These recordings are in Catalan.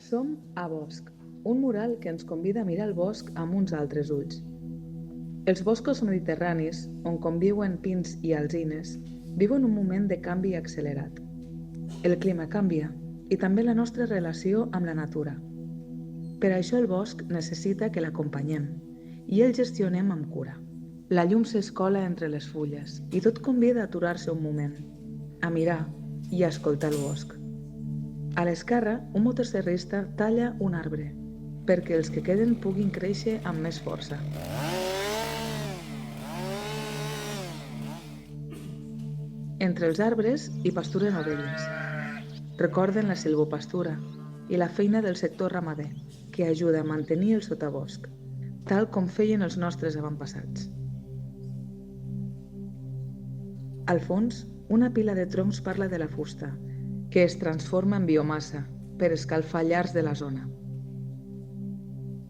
Som a Bosc, un mural que ens convida a mirar el bosc amb uns altres ulls. Els boscos mediterranis, on conviuen pins i alzines, viuen un moment de canvi accelerat. El clima canvia i també la nostra relació amb la natura. Per això el bosc necessita que l'acompanyem i el gestionem amb cura. La llum s'escola entre les fulles i tot convida a aturar-se un moment, a mirar i a escoltar el bosc. A l'esquerra, un motosserrista talla un arbre perquè els que queden puguin créixer amb més força. Entre els arbres hi pasturen ovelles. Recorden la silvopastura i la feina del sector ramader, que ajuda a mantenir el sotabosc, tal com feien els nostres avantpassats. Al fons, una pila de troncs parla de la fusta, que es transforma en biomassa per escalfar llars de la zona.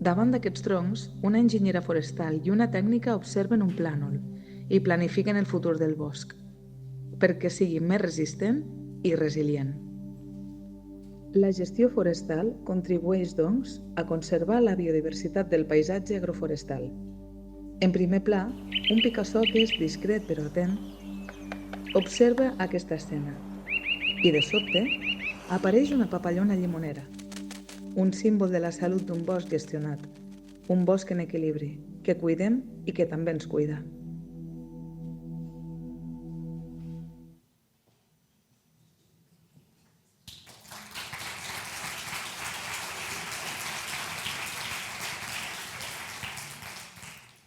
Davant d'aquests troncs, una enginyera forestal i una tècnica observen un plànol i planifiquen el futur del bosc, perquè sigui més resistent i resilient. La gestió forestal contribueix, doncs, a conservar la biodiversitat del paisatge agroforestal. En primer pla, un Picasso que és discret però atent, observa aquesta escena i, de sobte, apareix una papallona llimonera, un símbol de la salut d'un bosc gestionat, un bosc en equilibri, que cuidem i que també ens cuida.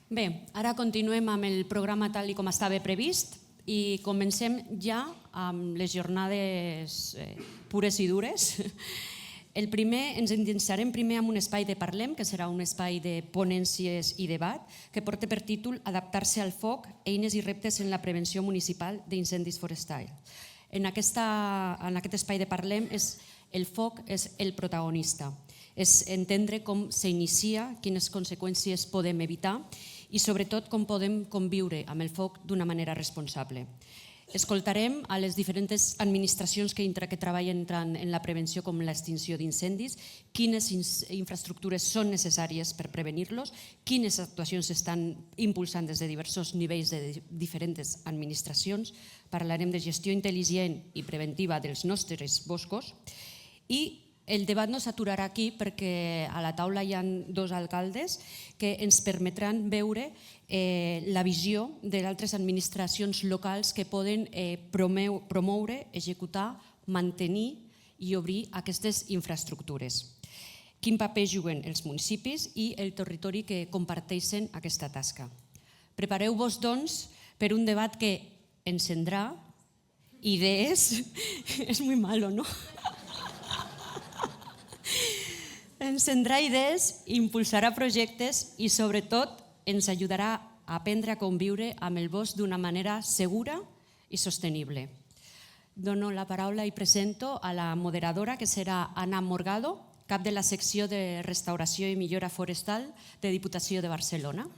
Bé, ara continuem amb el programa tal com estava previst i comencem ja amb les jornades pures i dures. El primer, ens endinsarem primer en un espai de Parlem, que serà un espai de ponències i debat, que porta per títol Adaptar-se al foc, eines i reptes en la prevenció municipal d'incendis forestals. En aquest espai de Parlem, el foc és el protagonista. És entendre com s'inicia, quines conseqüències podem evitar i sobretot com podem conviure amb el foc d'una manera responsable. Escoltarem a les diferents administracions que treballen en la prevenció com l'extinció d'incendis, quines infraestructures són necessàries per prevenir-los, quines actuacions s'estan impulsant des de diversos nivells de diferents administracions. Parlarem de gestió intel·ligent i preventiva dels nostres boscos i el debat no s'aturarà aquí perquè a la taula hi ha dos alcaldes que ens permetran veure la visió d'altres administracions locals que poden promoure, executar, mantenir i obrir aquestes infraestructures. Quin paper juguen els municipis i el territori que comparteixen aquesta tasca. Prepareu-vos, doncs, per un debat que encendrà idees. És molt malo, no? Encendrà idees, impulsarà projectes i, sobretot, ens ajudarà a aprendre a conviure amb el bosc d'una manera segura i sostenible. Dono la paraula i presento a la moderadora, que serà Anna Morgado, cap de la secció de Restauració i Millora Forestal de Diputació de Barcelona.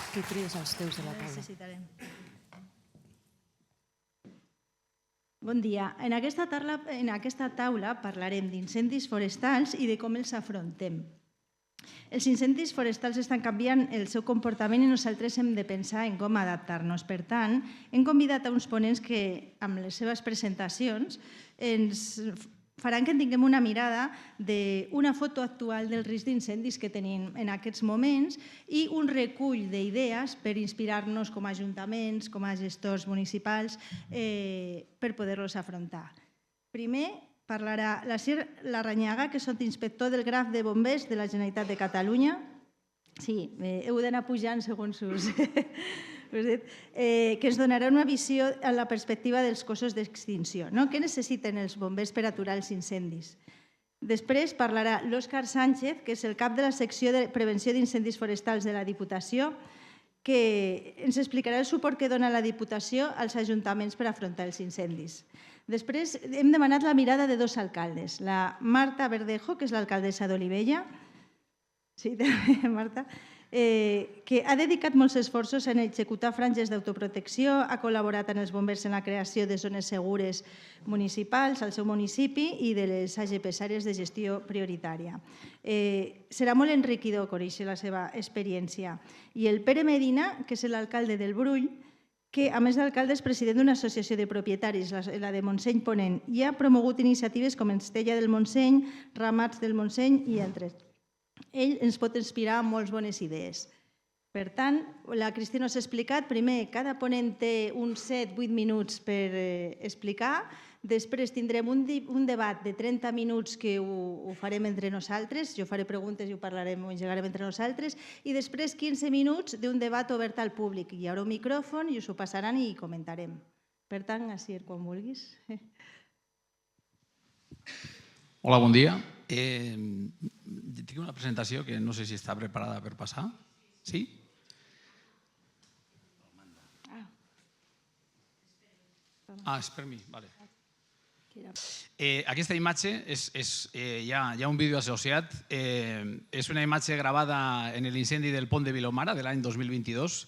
Que crides els teus de la taula. Necessitarem. Bon dia. En aquesta taula parlarem d'incendis forestals i de com els afrontem. Els incendis forestals estan canviant el seu comportament i nosaltres hem de pensar en com adaptar-nos. Per tant, hem convidat a uns ponents que, amb les seves presentacions, ens faran que tinguem una mirada d'una foto actual del risc d'incendis que tenim en aquests moments i un recull d'idees per inspirar-nos com a ajuntaments, com a gestors municipals, per poder-los afrontar. Primer parlarà l'Asier Larrañaga, que és inspector del Graf de Bombers de la Generalitat de Catalunya. Sí, heu d'anar pujant segons us... que ens donarà una visió en la perspectiva dels cossos d'extinció. Què necessiten els bombers per aturar els incendis? Després parlarà l'Òscar Sánchez, que és el cap de la secció de prevenció d'incendis forestals de la Diputació, que ens explicarà el suport que dona la Diputació als ajuntaments per afrontar els incendis. Després hem demanat la mirada de dos alcaldes, la Marta Verdejo, que és l'alcaldessa d'Olivella, sí, Marta, que ha dedicat molts esforços en executar franges d'autoprotecció, ha col·laborat amb els bombers en la creació de zones segures municipals al seu municipi i de les AGPs, àrees de gestió prioritària. Serà molt enriquidor conèixer la seva experiència. I el Pere Medina, que és l'alcalde del Brull, que a més d'alcalde és president d'una associació de propietaris, la de Montseny Ponent, i ha promogut iniciatives com Estella del Montseny, Ramats del Montseny i altres. Ell ens pot inspirar amb moltes bones idees. Per tant, la Cristina us ha explicat, primer, cada ponent té uns 7-8 minuts per explicar, després tindrem un debat de 30 minuts que ho farem entre nosaltres, jo faré preguntes i ho parlarem, ho engegarem entre nosaltres, i després 15 minuts d'un debat obert al públic. Hi haurà un micròfon i us ho passaran i comentarem. Per tant, Asier, quan vulguis. Hola, bon dia. Tinc una presentació que no sé si està preparada per passar. Sí? És per mi, vale. Aquesta imatge, hi ha un vídeo associat, és una imatge gravada en l'incendi del pont de Vilomara de l'any 2022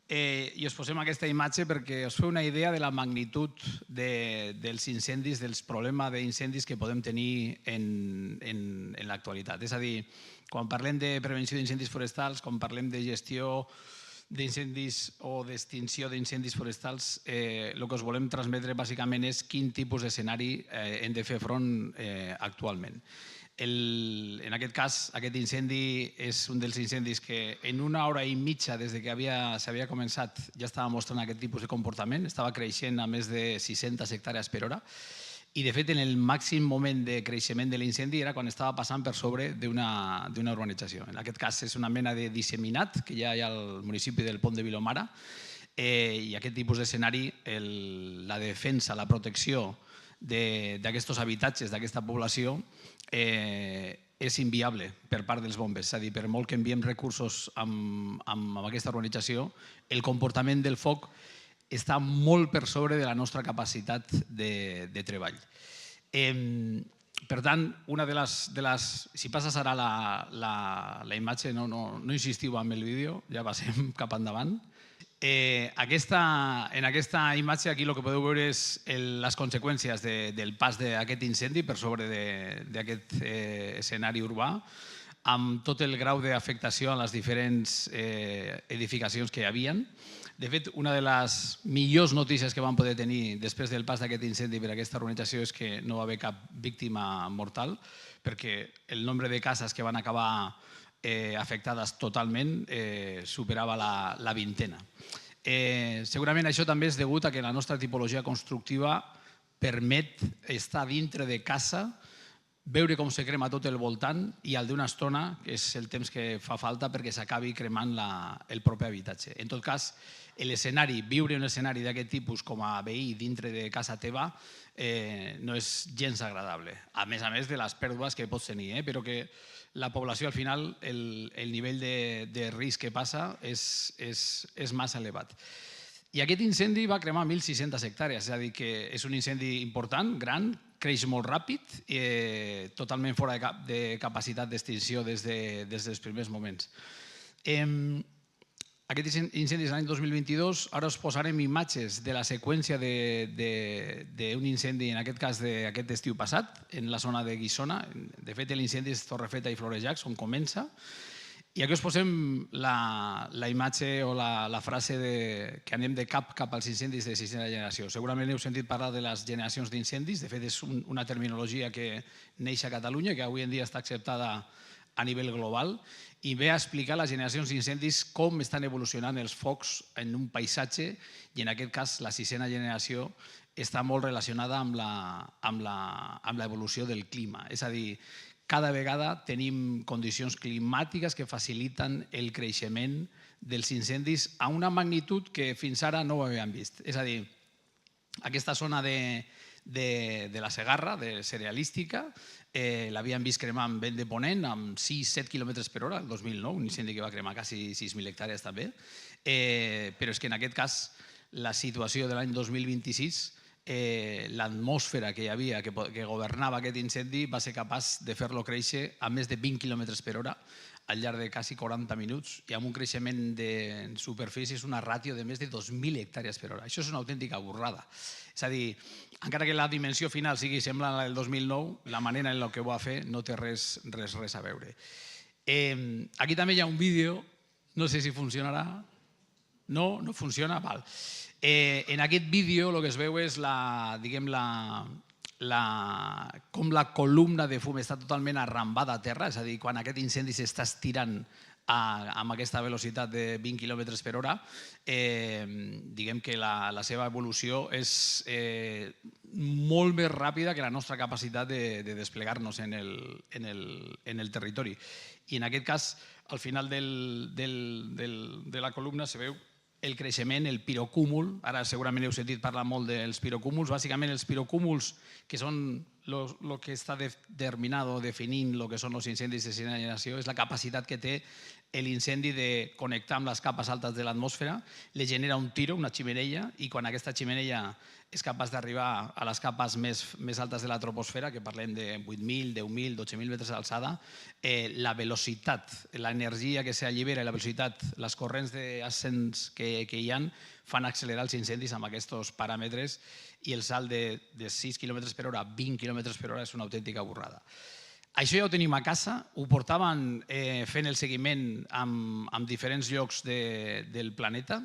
i us posem aquesta imatge perquè us feu una idea de la magnitud dels incendis, dels problemes d'incendis que podem tenir en l'actualitat. És a dir, quan parlem de prevenció d'incendis forestals, quan parlem de gestió d'incendis o d'extinció d'incendis forestals, el que us volem transmetre bàsicament és quin tipus d'escenari hem de fer front actualment. En aquest cas, aquest incendi és un dels incendis que en una hora i mitja des que s'havia començat ja estava mostrant aquest tipus de comportament, estava creixent a més de 600 hectàrees per hora i de fet en el màxim moment de creixement de l'incendi era quan estava passant per sobre d'una urbanització. En aquest cas és una mena de disseminat que hi ha al municipi del Pont de Vilomara i aquest tipus d'escenari, la defensa, la protecció d'aquests habitatges, d'aquesta població, és inviable per part dels bombers. És a dir, per molt que enviem recursos amb aquesta organització, el comportament del foc està molt per sobre de la nostra capacitat de treball. Per tant, una de les... Si passes ara la imatge, no insistiu en el vídeo, ja passem cap endavant. En aquesta imatge aquí el que podeu veure és les conseqüències del pas d'aquest incendi per sobre d'aquest escenari urbà, amb tot el grau d'afectació a les diferents edificacions que hi havia. De fet, una de les millors notícies que vam poder tenir després del pas d'aquest incendi per aquesta urbanització és que no va haver cap víctima mortal, perquè el nombre de cases que van acabar afectades totalment superava la vintena. Segurament això també és degut a que la nostra tipologia constructiva permet estar dintre de casa, veure com se crema tot el voltant i al d'una estona, que és el temps que fa falta perquè s'acabi cremant el propi habitatge. En tot cas, l'escenari, viure un escenari d'aquest tipus com a veí dintre de casa teva no és gens agradable. A més de les pèrdues que pots tenir, però que la població al final, el nivell de risc que passa és massa elevat. I aquest incendi va cremar 1.600 hectàrees, és a dir, que és un incendi important, gran, creix molt ràpid, totalment fora de capacitat d'extinció des dels primers moments. Aquest incendi és l'any 2022, ara us posarem imatges de la seqüència d'un incendi, en aquest cas d'aquest estiu passat, en la zona de Guissona. De fet, l'incendi és Torrefeta i Florejacs, on comença. I aquí us posem la imatge o la frase que anem de cap als incendis de sisena generació. Segurament heu sentit parlar de les generacions d'incendis, de fet és una terminologia que neix a Catalunya, que avui en dia està acceptada a nivell global, i ve a explicar les generacions d'incendis com estan evolucionant els focs en un paisatge i en aquest cas la sisena generació està molt relacionada amb l'evolució del clima. És a dir, cada vegada tenim condicions climàtiques que faciliten el creixement dels incendis a una magnitud que fins ara no ho havíem vist. És a dir, aquesta zona de la Segarra, de cerealística, l'havíem vist cremar amb vent de ponent amb 6-7 km per hora, el 2009, un incendi que va cremar quasi 6.000 hectàrees també, però és que en aquest cas la situació de l'any 2026 l'atmosfera que hi havia, que governava aquest incendi, va ser capaç de fer-lo créixer a més de 20 km per hora al llarg de quasi 40 minuts i amb un creixement de superfície, una ràtio de més de 2.000 hectàrees per hora. Això és una autèntica burrada. És a dir, encara que la dimensió final sigui semblant a la del 2009, la manera en la que ho va fer no té res a veure. Aquí també hi ha un vídeo, no sé si funcionarà. No? No funciona? Val. En aquest vídeo el que es veu és com la columna de fum està totalment arrambada a terra, és a dir, quan aquest incendi s'està estirant amb aquesta velocitat de 20 km per hora, diguem que la seva evolució és molt més ràpida que la nostra capacitat de desplegar-nos en el territori. I en aquest cas, al final de la columna se veu el creixement, el pirocúmul. Ara segurament heu sentit parlar molt dels pirocúmuls. Bàsicament els pirocúmuls, que són el que està determinant o definint el que són els incendis de segona generació, és la capacitat que té l'incendi de connectar amb les capes altes de l'atmosfera, li genera un tiro, una ximenella, i quan aquesta ximenella és capaç d'arribar a les capes més altes de la troposfera, que parlem de 8.000, 10.000, 12.000 metres d'alçada, la velocitat, l'energia que s'allibera i la velocitat, les corrents d'ascens que hi ha, fan accelerar els incendis amb aquests paràmetres, i el salt de 6 km per hora a 20 km per hora és una autèntica burrada. Això ja ho tenim a casa, ho portaven fent el seguiment en diferents llocs del planeta.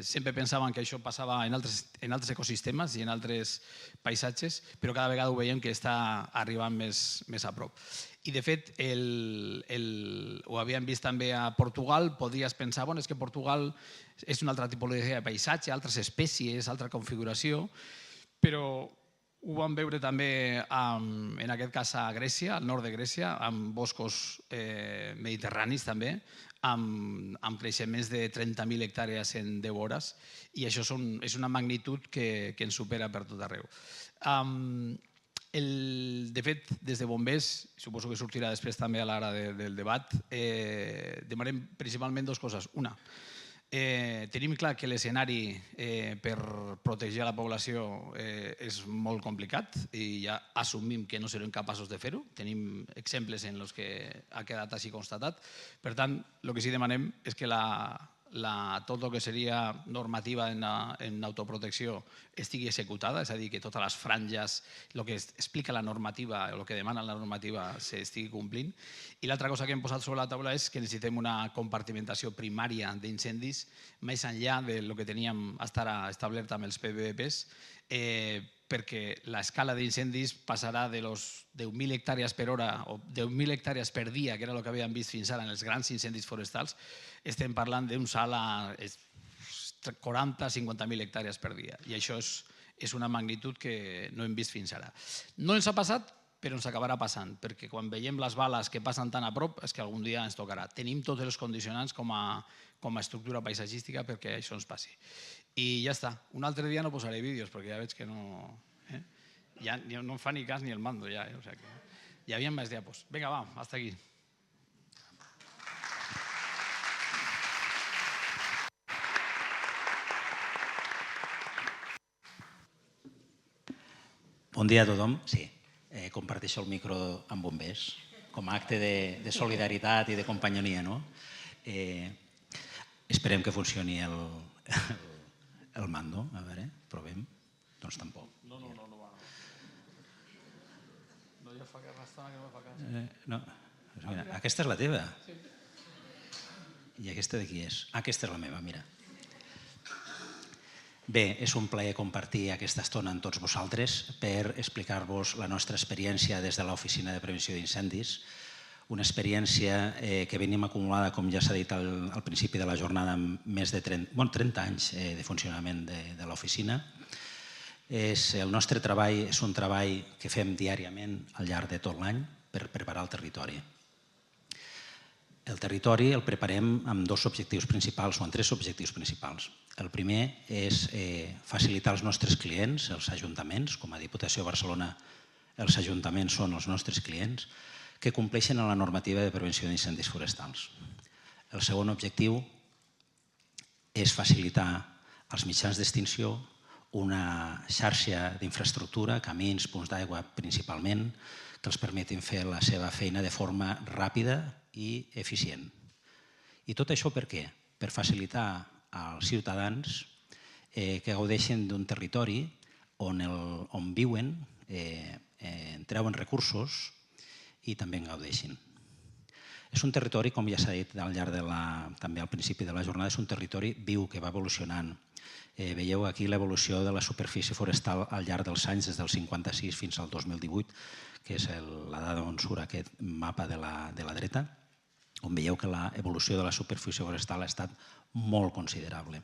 Sempre pensaven que això passava en altres ecosistemes i en altres paisatges, però cada vegada ho veiem que està arribant més a prop. I de fet, ho havíem vist també a Portugal, podries pensar, és que Portugal és una altra tipologia de paisatge, altres espècies, altra configuració, però ho vam veure també, en aquest cas, a Grècia, al nord de Grècia, amb boscos mediterranis també, amb creixements de 30.000 hectàrees en 10 hores, i això és una magnitud que ens supera per tot arreu. De fet, des de Bombers, suposo que sortirà després també a l'hora del debat, demanem principalment dues coses. Una, tenim clar que l'escenari per protegir la població és molt complicat i ja assumim que no serem capaços de fer-ho. Tenim exemples en els que ha quedat així constatat. Per tant, el que sí que demanem és que tot el que seria normativa en autoprotecció estigui executada, és a dir, que totes les franges, el que explica la normativa, el que demana la normativa, s'estigui complint. I l'altra cosa que hem posat sobre la taula és que necessitem una compartimentació primària d'incendis més enllà del que teníem establert amb els PVPs, perquè l'escala d'incendis passarà de los 10.000 hectàrees per hora o 10.000 hectàrees per dia, que era el que havíem vist fins ara en els grans incendis forestals, estem parlant d'un salt a 40-50.000 hectàrees per dia. I això és una magnitud que no hem vist fins ara. No ens ha passat, però ens acabarà passant, perquè quan veiem les bales que passen tan a prop és que algun dia ens tocarà. Tenim tots els condicionants com a estructura paisatgística perquè això ens passi. I ja està. Un altre dia no posaré vídeos perquè ja veig que no em fa ni cas ni el mando ja. O sea que hi havia més diapos. Vinga, va, hasta aquí. Bon dia a tothom. Sí, comparteixo el micro amb Bombers com a acte de solidaritat i de companyonia. Esperem que funcioni el mando. A veure, provem. Doncs tampoc. No va. No, ja fa estona que no me fa cas. Mira, aquesta és la teva. I aquesta de qui és? Aquesta és la meva, mira. Bé, és un plaer compartir aquesta estona amb tots vosaltres per explicar-vos la nostra experiència des de l'Oficina de Prevenció d'Incendis, una experiència que venim acumulada, com ja s'ha dit al principi de la jornada, amb més de 30 anys de funcionament de l'oficina. El nostre treball és un treball que fem diàriament al llarg de tot l'any per preparar el territori. El territori el preparem amb dos objectius principals o amb tres objectius principals. El primer és facilitar als nostres clients, els ajuntaments, com a Diputació de Barcelona, els ajuntaments són els nostres clients, que compleixen amb la normativa de prevenció d'incendis forestals. El segon objectiu és facilitar als mitjans d'extinció una xarxa d'infraestructura, camins, punts d'aigua principalment, que els permetin fer la seva feina de forma ràpida i eficient. I tot això per què? Per facilitar als ciutadans que gaudeixen d'un territori on viuen, treuen recursos i també en gaudeixin. És un territori, com ja s'ha dit al llarg també al principi de la jornada, és un territori viu que va evolucionant. Veieu aquí l'evolució de la superfície forestal al llarg dels anys, des del 56 fins al 2018, que és la dada on surt aquest mapa de la dreta, on veieu que l'evolució de la superfície forestal ha estat molt considerable.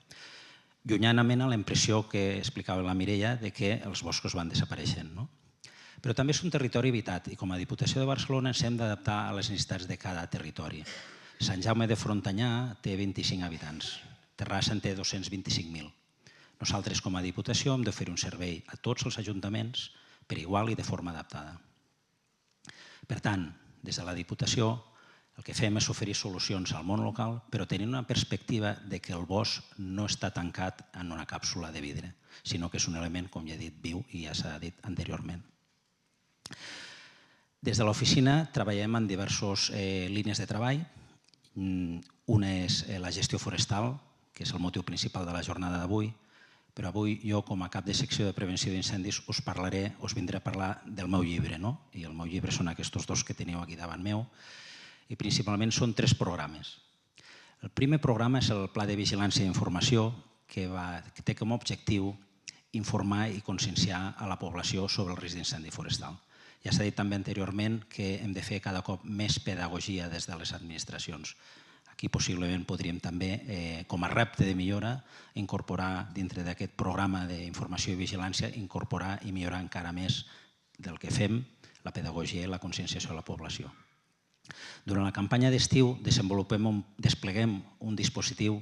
Llunyanament a la impressió que explicava la Mireia de que els boscos van desapareixent. Però també és un territori habitat i com a Diputació de Barcelona ens hem d'adaptar a les necessitats de cada territori. Sant Jaume de Frontanyà té 25 habitants, Terrassa en té 225.000. Nosaltres, com a Diputació, hem d'oferir un servei a tots els ajuntaments per igual i de forma adaptada. Per tant, des de la Diputació, el que fem és oferir solucions al món local, però tenint una perspectiva de que el bosc no està tancat en una càpsula de vidre, sinó que és un element, com ja he dit, viu i ja s'ha dit anteriorment. Des de l'oficina treballem en diverses línies de treball. Una és la gestió forestal, que és el motiu principal de la jornada d'avui, però avui jo, com a cap de secció de prevenció d'incendis, us vindré a parlar del meu llibre, i el meu llibre són aquests dos que teniu aquí davant meu, i principalment són 3 programes. El primer programa és el Pla de Vigilància i Informació, que té com a objectiu informar i conscienciar a la població sobre el risc d'incendi forestal. Ja s'ha dit també anteriorment que hem de fer cada cop més pedagogia des de les administracions. Aquí possiblement podríem també, com a repte de millora, incorporar dintre d'aquest programa d'informació i vigilància, incorporar i millorar encara més del que fem, la pedagogia i la conscienciació de la població. Durant la campanya d'estiu despleguem un dispositiu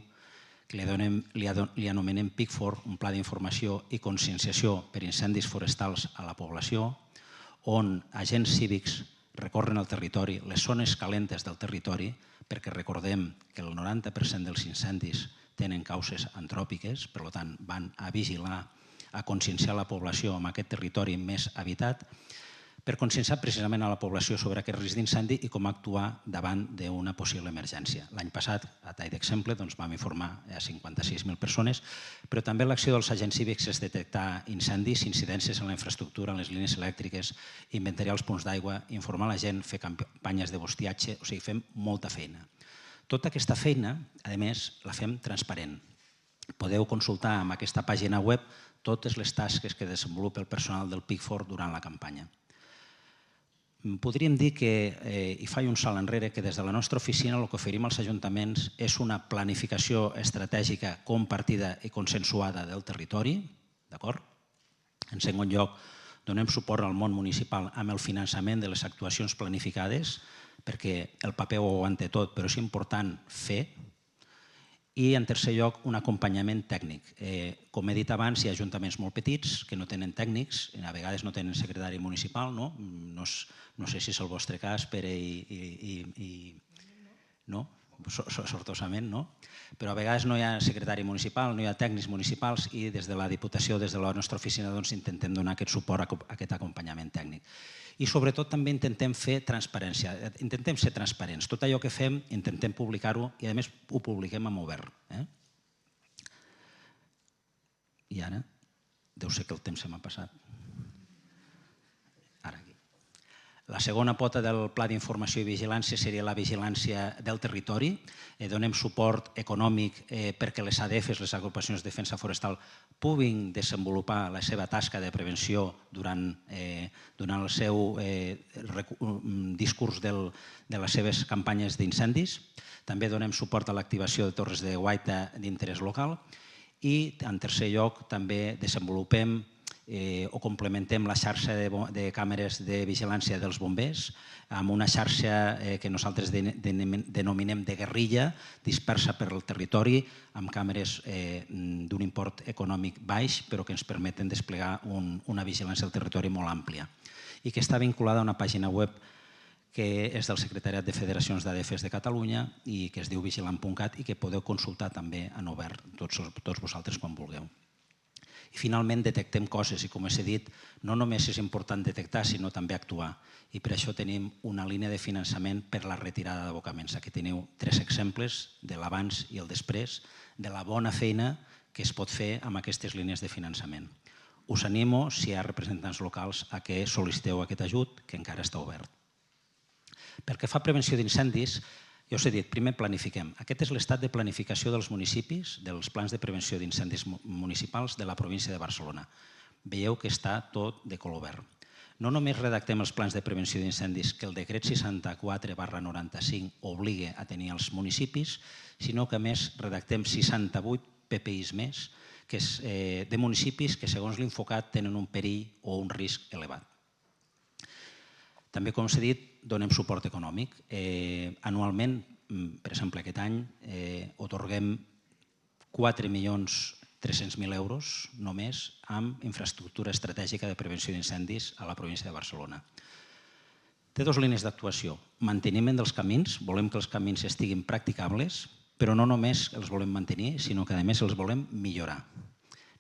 que li anomenem PICFOR, un pla d'informació i conscienciació per incendis forestals a la població, on agents cívics recorren el territori, les zones calentes del territori, perquè recordem que el 90% dels incendis tenen causes antròpiques, per tant van a vigilar, a conscienciar la població en aquest territori més habitat, per conscienciar precisament a la població sobre aquest risc d'incendi i com actuar davant d'una possible emergència. L'any passat, a tall d'exemple, vam informar a 56.000 persones, però també l'acció dels agents cívics és detectar incendis, incidències en la infraestructura, en les línies elèctriques, inventariar els punts d'aigua, informar la gent, fer campanyes de bustiatge, o sigui, fem molta feina. Tota aquesta feina, a més, la fem transparent. Podeu consultar en aquesta pàgina web totes les tasques que desenvolupa el personal del PICFOR durant la campanya. Podríem dir que, i faig un salt enrere, que des de la nostra oficina el que oferim als ajuntaments és una planificació estratègica compartida i consensuada del territori. En segon lloc, donem suport al món municipal amb el finançament de les actuacions planificades, perquè el paper ho aguanta tot, però és important fer. I, en tercer lloc, un acompanyament tècnic. Com he dit abans, hi ha ajuntaments molt petits que no tenen tècnics, a vegades no tenen secretari municipal, no sé si és el vostre cas, Pere no? Sortosament no, però a vegades no hi ha secretari municipal, no hi ha tècnics municipals i des de la Diputació, des de la nostra oficina, intentem donar aquest suport, aquest acompanyament tècnic. I sobretot també intentem fer transparència, intentem ser transparents. Tot allò que fem intentem publicar-ho i a més ho publiquem en obert. I ara, deu ser que el temps se m'ha passat. Ara aquí. La segona pota del Pla d'Informació i Vigilància seria la vigilància del territori. Donem suport econòmic perquè les ADFs, les agrupacions de defensa forestal, puguin desenvolupar la seva tasca de prevenció durant el seu discurs de les seves campanyes d'incendis. També donem suport a l'activació de torres de guaita d'interès local i, en tercer lloc, també desenvolupem o complementem la xarxa de càmeres de vigilància dels bombers amb una xarxa que nosaltres denominem de guerrilla, dispersa per el territori, amb càmeres d'un import econòmic baix, però que ens permeten desplegar una vigilància del territori molt àmplia i que està vinculada a una pàgina web que és del Secretariat de Federacions d'ADFs de Catalunya i que es diu vigilant.cat i que podeu consultar també en obert tots vosaltres quan vulgueu. I finalment detectem coses i, com he dit, no només és important detectar, sinó també actuar. I per això tenim una línia de finançament per la retirada d'abocaments. Aquí teniu 3 exemples de l'abans i el després, de la bona feina que es pot fer amb aquestes línies de finançament. Us animo, si hi ha representants locals, a que sol·liciteu aquest ajut, que encara està obert. Pel que fa a prevenció d'incendis, ja us he dit, primer planifiquem. Aquest és l'estat de planificació dels municipis, dels plans de prevenció d'incendis municipals de la província de Barcelona. Veieu que està tot de color verd. No només redactem els plans de prevenció d'incendis que el decret 64/95 obliga a tenir als municipis, sinó que a més redactem 68 PPIs més de municipis que, segons l'Infocat, tenen un perill o un risc elevat. També, com us he dit, donem suport econòmic. Anualment, per exemple, aquest any, atorguem 4.300.000 euros només amb infraestructura estratègica de prevenció d'incendis a la província de Barcelona. Té 2 línies d'actuació. Manteniment dels camins, volem que els camins estiguin practicables, però no només els volem mantenir, sinó que a més els volem millorar.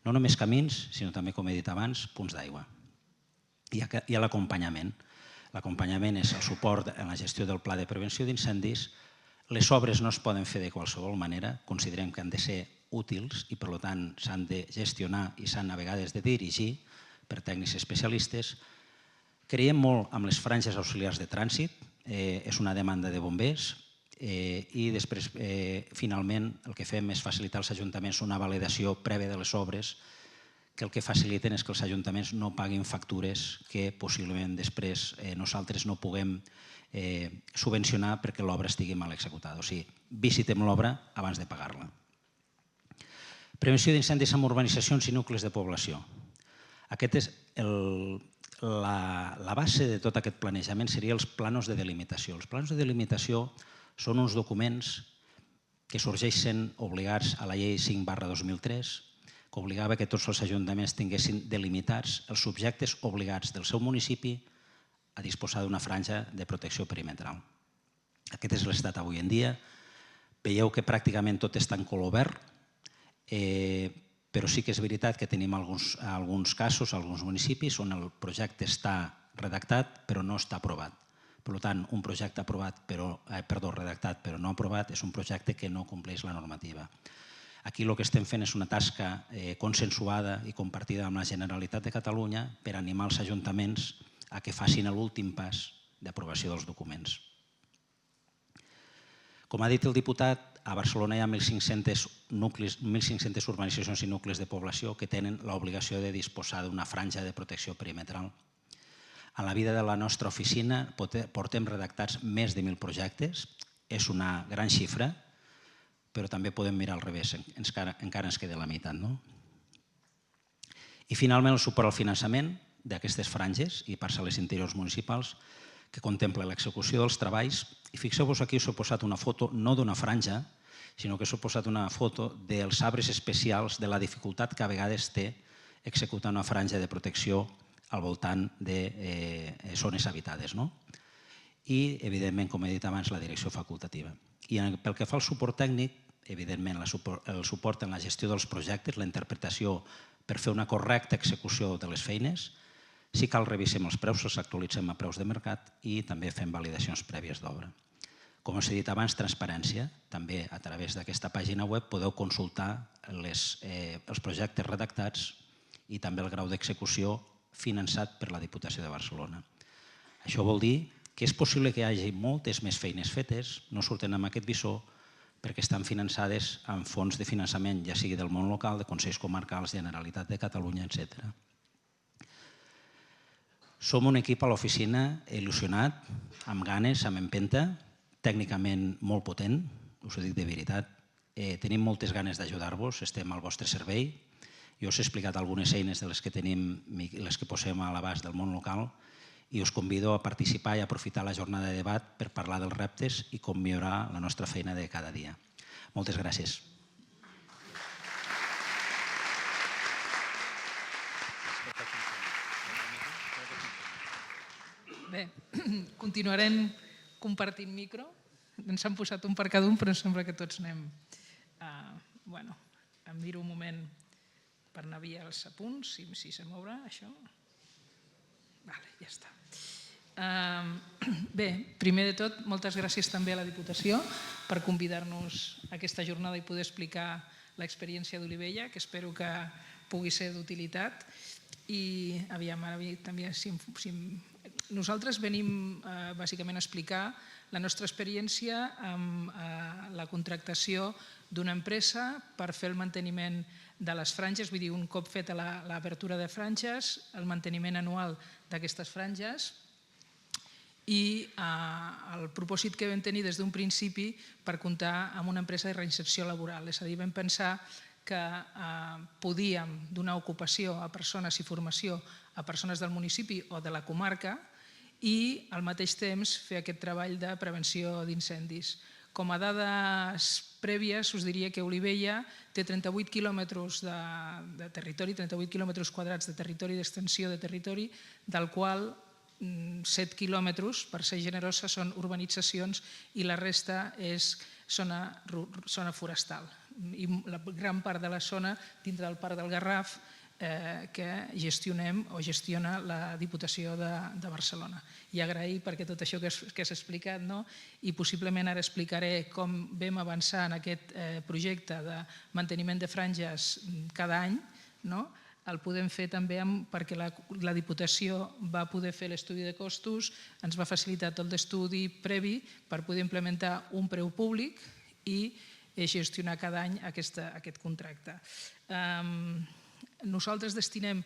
No només camins, sinó també, com he dit abans, punts d'aigua. I hi ha l'acompanyament. L'acompanyament és el suport en la gestió del pla de prevenció d'incendis. Les obres no es poden fer de qualsevol manera, considerem que han de ser útils i, per tant, s'han de gestionar i s'han a vegades de dirigir per tècnics especialistes. Creiem molt en les franges auxiliars de trànsit, és una demanda de bombers i després, finalment, el que fem és facilitar als ajuntaments una validació prèvia de les obres que el que faciliten és que els ajuntaments no paguin factures que possiblement després nosaltres no puguem subvencionar perquè l'obra estigui mal executada. O sigui, visitem l'obra abans de pagar-la. Prevenció d'incendis en urbanitzacions i nuclis de població. La base de tot aquest planejament seria els planos de delimitació. Els planos de delimitació són uns documents que sorgeixen obligats a la llei 5/2003, que obligava que tots els ajuntaments tinguessin delimitats els subjectes obligats del seu municipi a disposar d'una franja de protecció perimetral. Aquest és l'estat avui en dia. Veieu que pràcticament tot està en color verd, però sí que és veritat que tenim alguns casos, alguns municipis, on el projecte està redactat però no està aprovat. Per tant, un projecte redactat però no aprovat és un projecte que no compleix la normativa. Aquí el que estem fent és una tasca consensuada i compartida amb la Generalitat de Catalunya per animar els ajuntaments a que facin l'últim pas d'aprovació dels documents. Com ha dit el diputat, a Barcelona hi ha 1.500 urbanitzacions i nuclis de població que tenen l'obligació de disposar d'una franja de protecció perimetral. A la vida de la nostra oficina portem redactats més de 1.000 projectes. És una gran xifra, però també podem mirar al revés, encara ens queda la meitat. I finalment el suport al finançament d'aquestes franges i parcel·les interiors municipals que contempla l'execució dels treballs. I fixeu-vos, aquí us he posat una foto no d'una franja, sinó que us he posat una foto dels arbres especials, de la dificultat que a vegades té executar una franja de protecció al voltant de zones habitades. I, evidentment, com he dit abans, la direcció facultativa. I pel que fa al suport tècnic, evidentment, el suport en la gestió dels projectes, la interpretació per fer una correcta execució de les feines. Si cal, revisem els preus, els actualitzem a preus de mercat i també fem validacions prèvies d'obra. Com us he dit abans, transparència. També a través d'aquesta pàgina web podeu consultar els projectes redactats i també el grau d'execució finançat per la Diputació de Barcelona. Això vol dir que és possible que hi hagi moltes més feines fetes, no surten amb aquest visor, perquè estan finançades amb fons de finançament, ja sigui del món local, de Consells Comarcals, Generalitat de Catalunya, etc. Som un equip a l'oficina il·lusionat, amb ganes, amb empenta, tècnicament molt potent, us ho dic de veritat. Tenim moltes ganes d'ajudar-vos, estem al vostre servei. Jo us he explicat algunes eines de les que tenim i les que posem a l'abast del món local i us convido a participar i a aprofitar la jornada de debat per parlar dels reptes i com millorar la nostra feina de cada dia. Moltes gràcies. Bé, continuarem compartint micro. Ens han posat un per cada un, però em sembla que tots anem a dir-ho un moment anar via els apunts, si se m'obre això. Vale, ja està. Bé, primer de tot, moltes gràcies també a la Diputació per convidar-nos a aquesta jornada i poder explicar l'experiència d'Olivella, que espero que pugui ser d'utilitat. I aviam, ara també, nosaltres venim bàsicament a explicar la nostra experiència amb la contractació d'una empresa per fer el manteniment de les franges, vull dir, un cop feta l'obertura de franges, el manteniment anual d'aquestes franges, i el propòsit que vam tenir des d'un principi per comptar amb una empresa de reinserció laboral. És a dir, vam pensar que podíem donar ocupació a persones i formació a persones del municipi o de la comarca i al mateix temps fer aquest treball de prevenció d'incendis. Com a dades prèvies us diria que Olivella té 38 quilòmetres de territori, 38 quilòmetres quadrats de territori, d'extensió de territori, del qual 7 quilòmetres, per ser generosa, són urbanitzacions i la resta és zona forestal. I la gran part de la zona dintre del Parc del Garraf que gestionem o gestiona la Diputació de Barcelona. I agrair perquè tot això que s'ha explicat, i possiblement ara explicaré com vam avançar en aquest projecte de manteniment de franges cada any, el podem fer també perquè la Diputació va poder fer l'estudi de costos, ens va facilitar tot l'estudi previ per poder implementar un preu públic i gestionar cada any aquest contracte. Nosaltres destinem,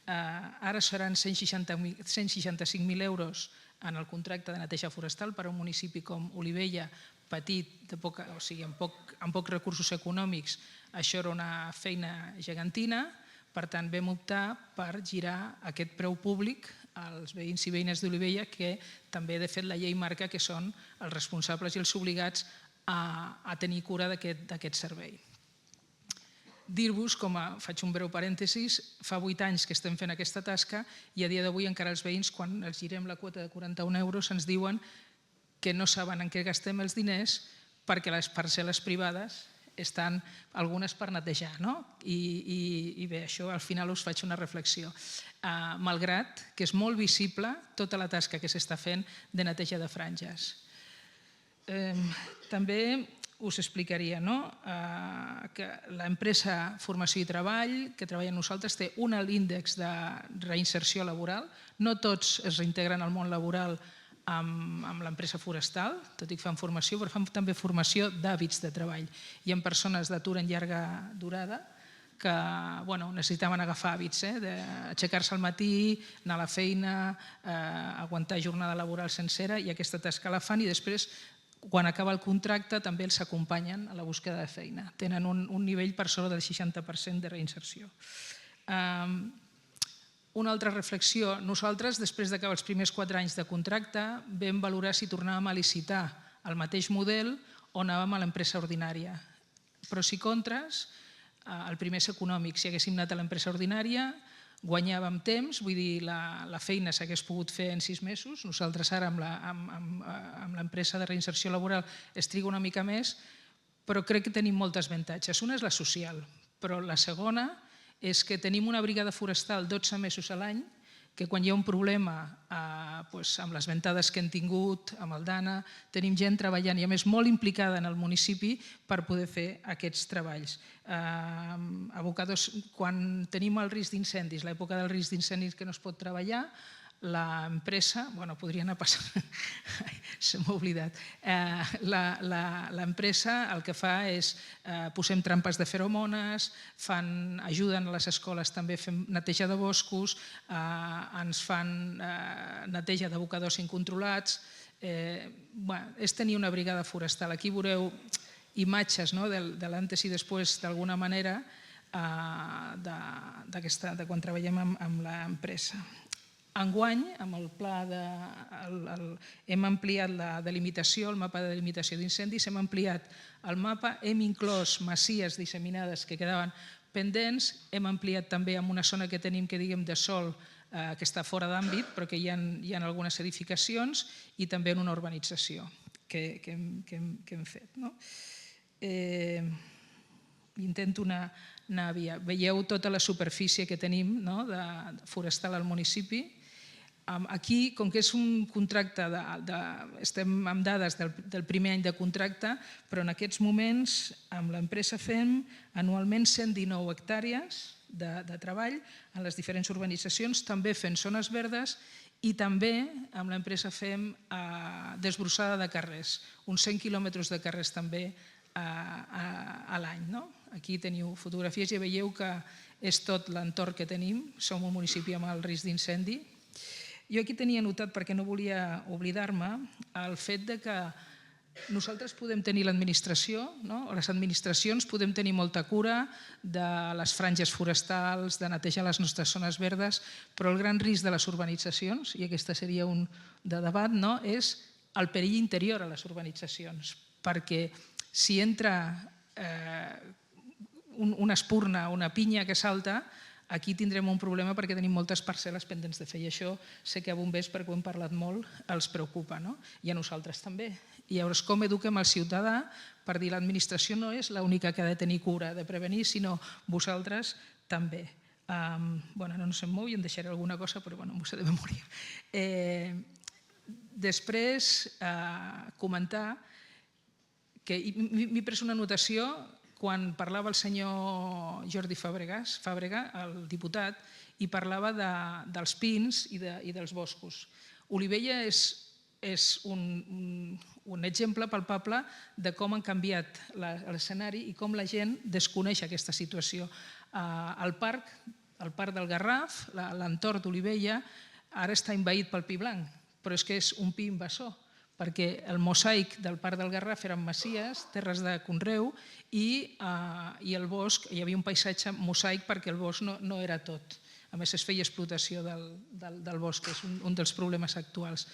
ara seran 165.000 euros en el contracte de neteja forestal per a un municipi com Olivella, petit, o sigui, amb pocs recursos econòmics, això era una feina gegantina. Per tant, vam optar per girar aquest preu públic als veïns i veïnes d'Olivella, que també, de fet, la llei marca que són els responsables i els obligats a tenir cura d'aquest servei. Dir-vos, faig un breu parèntesis, fa 8 anys que estem fent aquesta tasca i a dia d'avui encara els veïns, quan els girem la quota de 41 euros, ens diuen que no saben en què gastem els diners perquè les parcel·les privades estan algunes per netejar. I bé, això al final us faig una reflexió. Malgrat que és molt visible tota la tasca que s'està fent de neteja de franges. També us explicaria que l'empresa Formació i Treball, que treballa amb nosaltres, té un alt índex de reinserció laboral. No tots es reintegren al món laboral amb l'empresa forestal, tot i que fan formació, però fan també formació d'hàbits de treball. Hi ha persones d'atur en llarga durada que necessitaven agafar hàbits, d'aixecar-se al matí, anar a la feina, aguantar jornada laboral sencera, i aquesta tasca la fan i després, quan acaba el contracte, també els acompanyen a la búsqueda de feina. Tenen un nivell per sobre del 60% de reinserció. Una altra reflexió. Nosaltres, després d'acabar els primers 4 anys de contracte, vam valorar si tornàvem a licitar el mateix model o anàvem a l'empresa ordinària. Pros i contres, el primer és econòmic. Si haguéssim anat a l'empresa ordinària, guanyàvem temps, vull dir, la feina s'hagués pogut fer en 6 mesos. Nosaltres ara amb l'empresa de reinserció laboral es triga una mica més, però crec que tenim moltes avantatges. Una és la social, però la segona és que tenim una brigada forestal 12 mesos a l'any, que quan hi ha un problema amb les ventades que hem tingut, amb el DANA, tenim gent treballant i a més molt implicada en el municipi per poder fer aquests treballs. Abocadors, quan tenim el risc d'incendis, l'època del risc d'incendis que no es pot treballar, l'empresa, podria anar passant, se m'ha oblidat, l'empresa el que fa és posem trampes de feromones, ajuden a les escoles també, fem neteja de boscos, ens fan neteja d'abocadors incontrolats, és tenir una brigada forestal. Aquí veureu imatges de l'antes i després, d'alguna manera, de quan treballem amb l'empresa. Enguany, amb el pla hem ampliat la delimitació, el mapa de delimitació d'incendis, hem ampliat el mapa, hem inclòs masies disseminades que quedaven pendents, hem ampliat també amb una zona que tenim que diguem de sòl que està fora d'àmbit, però que hi ha algunes edificacions i també en una urbanització que hem fet. intento anar via. Veieu tota la superfície que tenim forestal al municipi. Aquí, com que és un contracte, estem amb dades del primer any de contracte, però en aquests moments amb l'empresa fem anualment 119 hectàrees de treball en les diferents urbanitzacions, també fent zones verdes i també amb l'empresa fem desbrossada de carrers, uns 100 quilòmetres de carrers també a l'any. Aquí teniu fotografies i veieu que és tot l'entorn que tenim, som un municipi amb el risc d'incendi. Jo aquí tenia notat, perquè no volia oblidar-me, el fet que nosaltres podem tenir l'administració, o les administracions podem tenir molta cura de les franges forestals, de netejar les nostres zones verdes, però el gran risc de les urbanitzacions, i aquesta seria un de debat, és el perill interior a les urbanitzacions, perquè si entra una espurna, una pinya que salta, aquí tindrem un problema perquè tenim moltes parcel·les pendents de fer i això sé que a bombers, perquè ho hem parlat molt, els preocupa i a nosaltres també. I llavors com eduquem el ciutadà per dir l'administració no és l'única que ha de tenir cura de prevenir, sinó vosaltres també. No se'm mou i em deixaré alguna cosa, però m'ho sé de memòria. Després, comentar que m'he pres una anotació quan parlava el senyor Jordi Fàbrega, el diputat, i parlava dels pins i dels boscos. Olivella és un exemple palpable de com han canviat l'escenari i com la gent desconeix aquesta situació. El parc del Garraf, l'entorn d'Olivella, ara està envaït pel pi blanc, però és que és un pi invasor, perquè el mosaic del Parc del Garraf eren masies, terres de conreu, i el bosc, hi havia un paisatge mosaic perquè el bosc no era tot. A més, es feia explotació del bosc, que és un dels problemes actuals.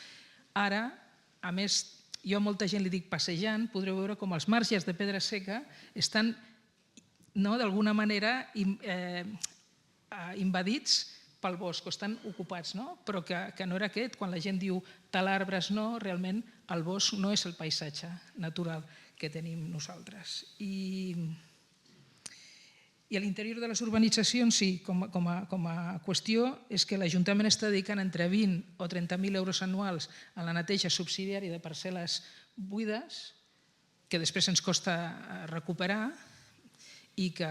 Ara, a més, jo a molta gent li dic passejant, podreu veure com els marges de pedra seca estan, d'alguna manera, invadits pel bosc, estan ocupats, però que no era aquest. Quan la gent diu talar arbres no, realment el bosc no és el paisatge natural que tenim nosaltres. I a l'interior de les urbanitzacions, sí, com a qüestió, és que l'Ajuntament està dedicant entre 20 o 30.000 euros anuals a la neteja subsidiària de parcel·les buides, que després ens costa recuperar, i que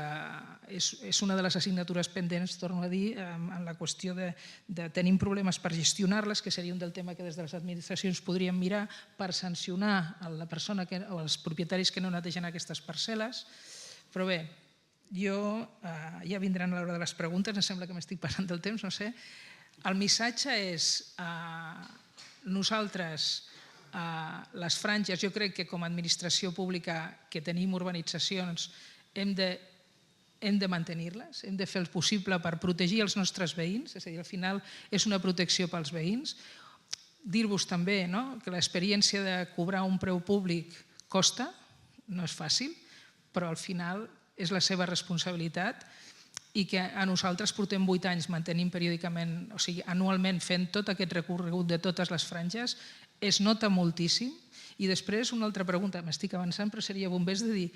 és una de les assignatures pendents, torno a dir, en la qüestió de tenir problemes per gestionar-les, que seria un del tema que des de les administracions podríem mirar per sancionar la persona o els propietaris que no netegen aquestes parcel·les. Però bé, ja vindran a l'hora de les preguntes, em sembla que m'estic passant del temps, no sé. El missatge és nosaltres, les franges, jo crec que com a administració pública que tenim urbanitzacions, hem de mantenir-les, hem de fer el possible per protegir els nostres veïns, és a dir, al final és una protecció pels veïns. Dir-vos també que l'experiència de cobrar un preu públic costa, no és fàcil, però al final és la seva responsabilitat i que a nosaltres portem 8 anys mantenint periòdicament, o sigui, anualment fent tot aquest recorregut de totes les franges, es nota moltíssim. I després una altra pregunta, m'estic avançant, però seria bombers de dir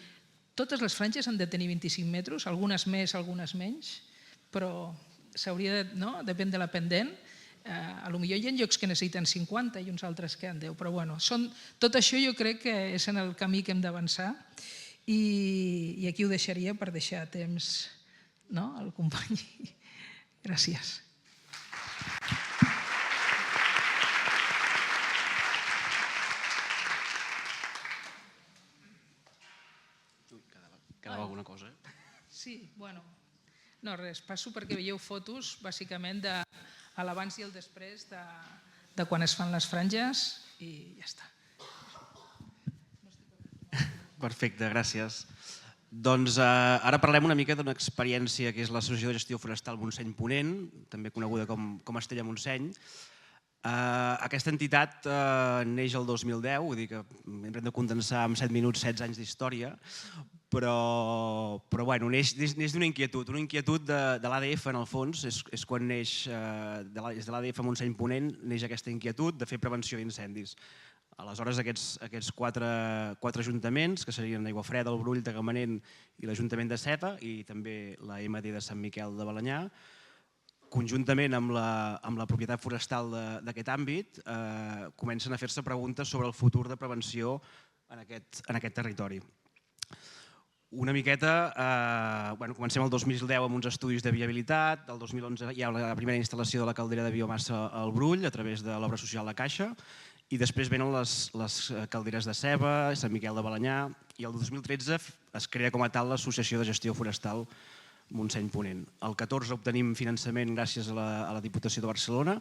totes les franges han de tenir 25 metres, algunes més, algunes menys, però s'hauria de, depèn de la pendent, potser hi ha llocs que necessiten 50 i uns altres que en 10, però bueno, tot això jo crec que és en el camí que hem d'avançar i aquí ho deixaria per deixar temps al company. Gràcies. Quedava alguna cosa? Sí, bueno, no res, passo perquè veieu fotos bàsicament de l'abans i el després de quan es fan les franges i ja està. Perfecte, gràcies. Doncs ara parlem una mica d'una experiència que és l'Associació de Gestió Forestal Montseny Ponent, també coneguda com Estella Montseny. Aquesta entitat neix el 2010, vull dir que hem de condensar en 7 minuts 16 anys d'història, però neix d'una inquietud de l'ADF en el fons, és quan neix des de l'ADF Montseny Ponent, neix aquesta inquietud de fer prevenció d'incendis. Aleshores, aquests quatre ajuntaments, que serien Aiguafreda, el Brull, Tagamanent i l'Ajuntament de Seva, i també la MD de Sant Miquel de Balenyà, conjuntament amb la propietat forestal d'aquest àmbit, comencen a fer-se preguntes sobre el futur de prevenció en aquest territori. Una miqueta, comencem el 2010 amb uns estudis de viabilitat, el 2011 hi ha la primera instal·lació de la caldera de biomassa al Brull a través de l'obra social La Caixa, i després venen les calderes de Seva, Sant Miquel de Balenyà, i el 2013 es crea com a tal l'Associació de Gestió Forestal Montseny Ponent. El 14 obtenim finançament gràcies a la Diputació de Barcelona,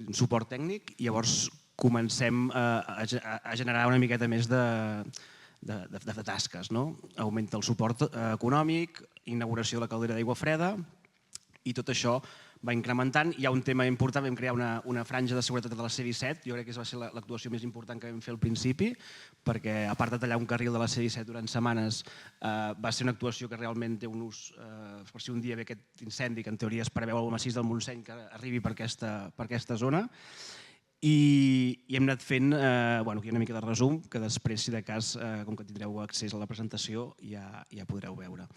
un suport tècnic, i llavors comencem a generar una miqueta més de tasques. Augmenta el suport econòmic, inauguració de la caldera d'Aiguafreda, i tot això va incrementant. Hi ha un tema important, vam crear una franja de seguretat de la C-17, jo crec que va ser l'actuació més important que vam fer al principi, perquè a part de tallar un carril de la C-17 durant setmanes, va ser una actuació que realment té un ús, per si un dia ve aquest incendi, que en teoria es preveu al massís del Montseny que arribi per aquesta zona, i hem anat fent aquí una mica de resum, que després, si de cas, com que tindreu accés a la presentació, ja podreu veure.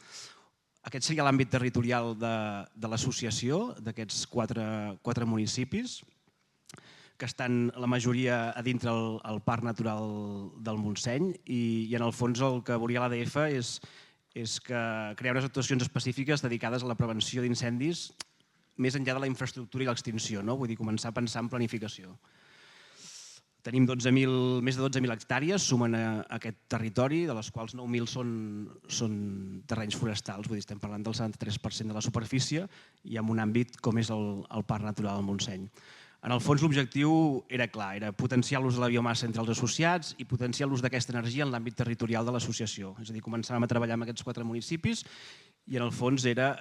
Aquest seria l'àmbit territorial de l'associació, d'aquests quatre municipis, que estan la majoria a dintre el Parc Natural del Montseny, i en el fons el que volia l'ADF és crear unes actuacions específiques dedicades a la prevenció d'incendis més enllà de la infraestructura i l'extinció, vull dir, començar a pensar en planificació. Tenim més de 12.000 hectàrees, sumen a aquest territori, de les quals 9.000 són terrenys forestals, vull dir, estem parlant del 73% de la superfície i en un àmbit com és el Parc Natural del Montseny. En el fons l'objectiu era clar, era potenciar l'ús de la biomassa entre els associats i potenciar l'ús d'aquesta energia en l'àmbit territorial de l'associació. És a dir, començàvem a treballar amb aquests 4 municipis i en el fons era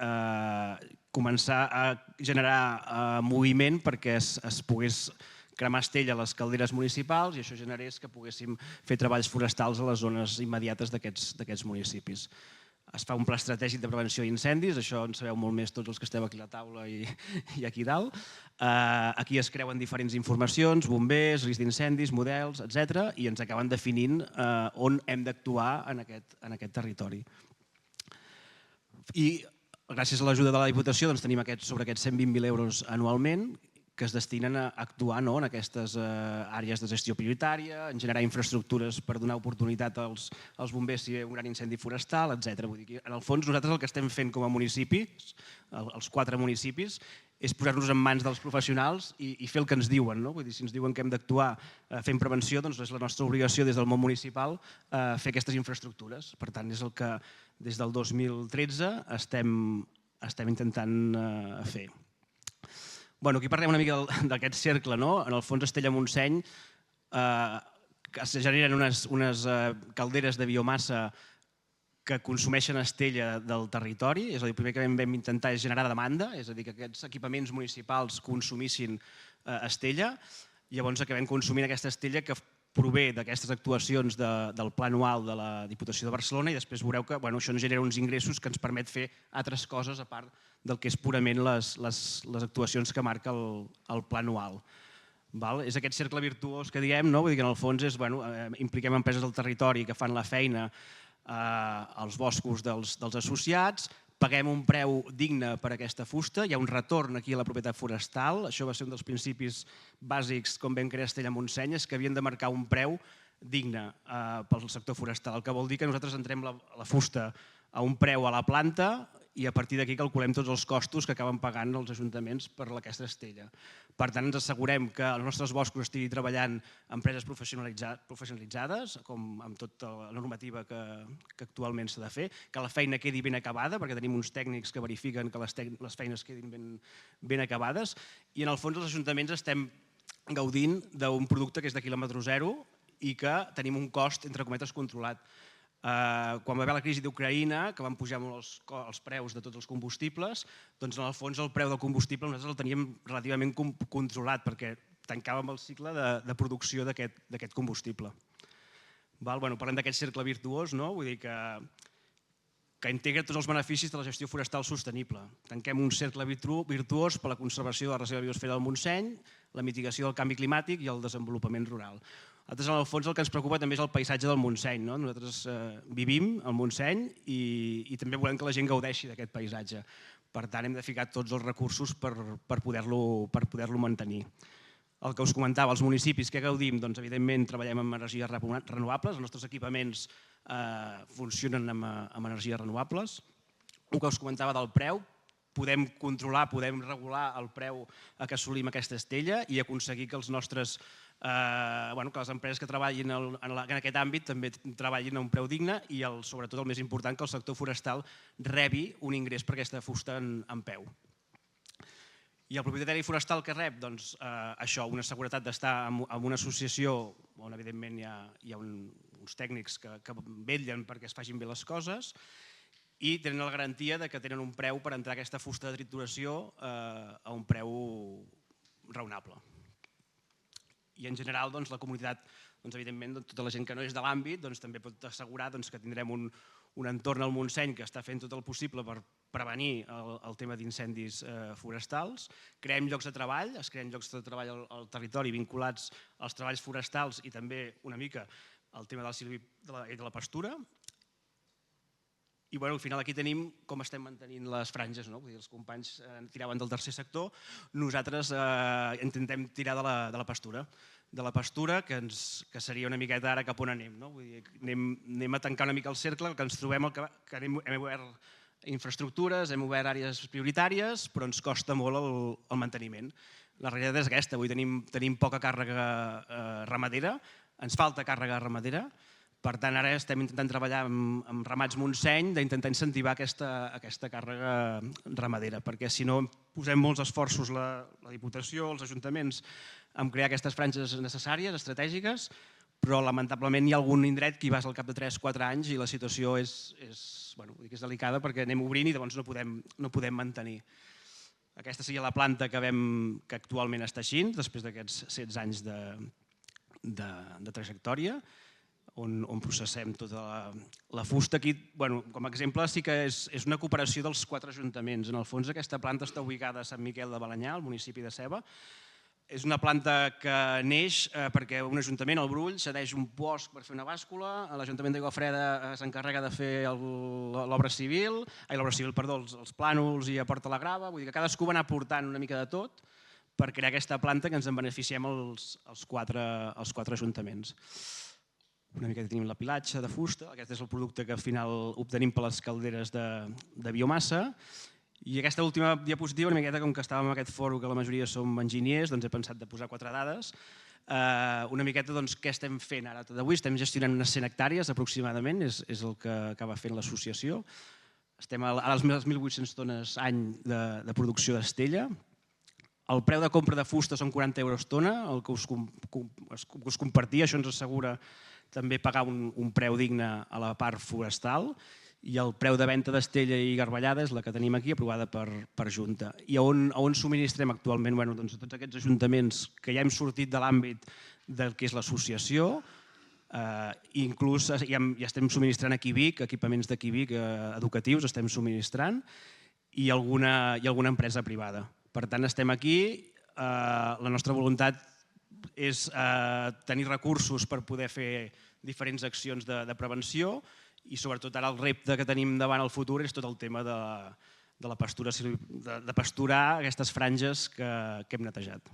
començar a generar moviment perquè es pogués cremar estella a les calderes municipals i això generés que poguéssim fer treballs forestals a les zones immediates d'aquests municipis. Es fa un pla estratègic de prevenció d'incendis, això en sabeu molt més tots els que esteu aquí a la taula i aquí dalt. Aquí es creuen diferents informacions, bombers, risc d'incendis, models, etc. i ens acaben definint on hem d'actuar en aquest territori. I gràcies a l'ajuda de la Diputació tenim sobre aquests 120.000 euros anualment que es destinen a actuar en aquestes àrees de gestió prioritària, en generar infraestructures per donar oportunitat als bombers si hi ha un gran incendi forestal, etc. Vull dir que, en el fons, nosaltres el que estem fent com a municipis, els 4 municipis, és posar-nos en mans dels professionals i fer el que ens diuen. Vull dir, si ens diuen que hem d'actuar fent prevenció, doncs és la nostra obligació des del món municipal fer aquestes infraestructures. Per tant, és el que des del 2013 estem intentant fer. Aquí parlem una mica d'aquest cercle. En el fons, Estella-Montseny es generen unes calderes de biomassa que consumeixen estella del territori. És a dir, el primer que vam intentar és generar demanda, és a dir, que aquests equipaments municipals consumissin estella. Llavors acabem consumint aquesta estella que prové d'aquestes actuacions del pla anual de la Diputació de Barcelona i després veureu que això ens genera uns ingressos que ens permet fer altres coses a part del que és purament les actuacions que marca el pla anual. És aquest cercle virtuós que diem, vull dir que en el fons impliquem empreses del territori que fan la feina als boscos dels associats, paguem un preu digne per aquesta fusta, hi ha un retorn aquí a la propietat forestal, això va ser un dels principis bàsics com vam crear Estella-Montseny, és que havien de marcar un preu digne pel sector forestal, el que vol dir que nosaltres entrem la fusta a un preu a la planta i a partir d'aquí calculem tots els costos que acaben pagant els ajuntaments per aquesta estella. Per tant, ens assegurem que els nostres boscos estiguin treballant empreses professionalitzades, com amb tota la normativa que actualment s'ha de fer, que la feina quedi ben acabada, perquè tenim uns tècnics que verifiquen que les feines quedin ben acabades, i en el fons els ajuntaments estem gaudint d'un producte que és de quilòmetre zero i que tenim un cost, entre cometes, controlat. Quan va haver la crisi d'Ucraïna, que van pujar molt els preus de tots els combustibles, doncs en el fons el preu del combustible nosaltres el teníem relativament controlat perquè tancàvem el cicle de producció d'aquest combustible. Parlem d'aquest cercle virtuós, vull dir que integra tots els beneficis de la gestió forestal sostenible. Tanquem un cercle virtuós per la conservació de la reserva de biosfera del Montseny, la mitigació del canvi climàtic i el desenvolupament rural. Nosaltres, en el fons, el que ens preocupa també és el paisatge del Montseny. Nosaltres vivim al Montseny i també volem que la gent gaudeixi d'aquest paisatge. Per tant, hem de ficar tots els recursos per poder-lo mantenir. El que us comentava, els municipis, què gaudim? Doncs, evidentment, treballem amb energies renovables. Els nostres equipaments funcionen amb energies renovables. El que us comentava del preu, podem controlar, podem regular el preu a què assolim aquesta estella i aconseguir que els nostres que les empreses que treballin en aquest àmbit també treballin a un preu digne i, sobretot, el més important, que el sector forestal rebi un ingrés per aquesta fusta en peu. I el propietari forestal que rep? Doncs això, una seguretat d'estar en una associació on, evidentment, hi ha uns tècnics que vetllen perquè es facin bé les coses i tenen la garantia que tenen un preu per entrar a aquesta fusta de trituració a un preu raonable. I, en general, la comunitat, evidentment, tota la gent que no és de l'àmbit, també pot assegurar que tindrem un entorn al Montseny que està fent tot el possible per prevenir el tema d'incendis forestals. Creem llocs de treball, es creen llocs de treball al territori vinculats als treballs forestals i també una mica al tema del silví i de la pastura. I al final aquí tenim com estem mantenint les franges. Els companys tiraven del tercer sector, nosaltres intentem tirar de la pastura. De la pastura, que seria una miqueta ara cap on anem. Anem a tancar una mica el cercle, el que ens trobem que hem obert infraestructures, hem obert àrees prioritàries, però ens costa molt el manteniment. La realitat és aquesta, avui tenim poca càrrega ramadera, ens falta càrrega ramadera, per tant ara estem intentant treballar amb Ramats Montseny d'intentar incentivar aquesta càrrega ramadera, perquè si no posem molts esforços la Diputació, els ajuntaments, en crear aquestes franges necessàries, estratègiques, però lamentablement hi ha algun indret que hi vas al cap de 3-4 anys i la situació és delicada perquè anem obrint i llavors no podem mantenir. Aquesta seria la planta que actualment està així, després d'aquests 16 anys de trajectòria, on processem tota la fusta. Aquí, com a exemple, sí que és una cooperació dels 4 ajuntaments. En el fons, aquesta planta està ubicada a Sant Miquel de Balenyà, al municipi de Seva. És una planta que neix perquè un ajuntament, el Brull, cedeix un bosc per fer una bàscula, l'Ajuntament d'Aiguafreda s'encarrega de fer l'obra civil, els plànols i aporta la grava, vull dir que cadascú va anar aportant una mica de tot per crear aquesta planta que ens en beneficiem els 4 ajuntaments. Una mica tenim l'apilatge de fusta, aquest és el producte que al final obtenim per les calderes de biomassa. I aquesta última diapositiva, una miqueta com que estàvem en aquest fòrum que la majoria som enginyers, doncs he pensat de posar 4 dades. Una miqueta què estem fent ara tot avui. Estem gestionant unes 100 hectàrees aproximadament, és el que acaba fent l'associació. Estem ara a les 1.800 tones any de producció d'estella. El preu de compra de fusta són 40 euros tona, el que us compartia, això ens assegura també pagar un preu digne a la part forestal, i el preu de venda d'estella i garbellada és la que tenim aquí, aprovada per Junta. I on subministrem actualment? A tots aquests ajuntaments que ja hem sortit de l'àmbit del que és l'associació, inclús ja estem subministrant aquí a Vic, equipaments d'aquí a Vic educatius, estem subministrant, i alguna empresa privada. Per tant, estem aquí. La nostra voluntat és tenir recursos per poder fer diferents accions de prevenció i sobretot ara el repte que tenim davant el futur és tot el tema de la pastura, de pasturar aquestes franges que hem netejat.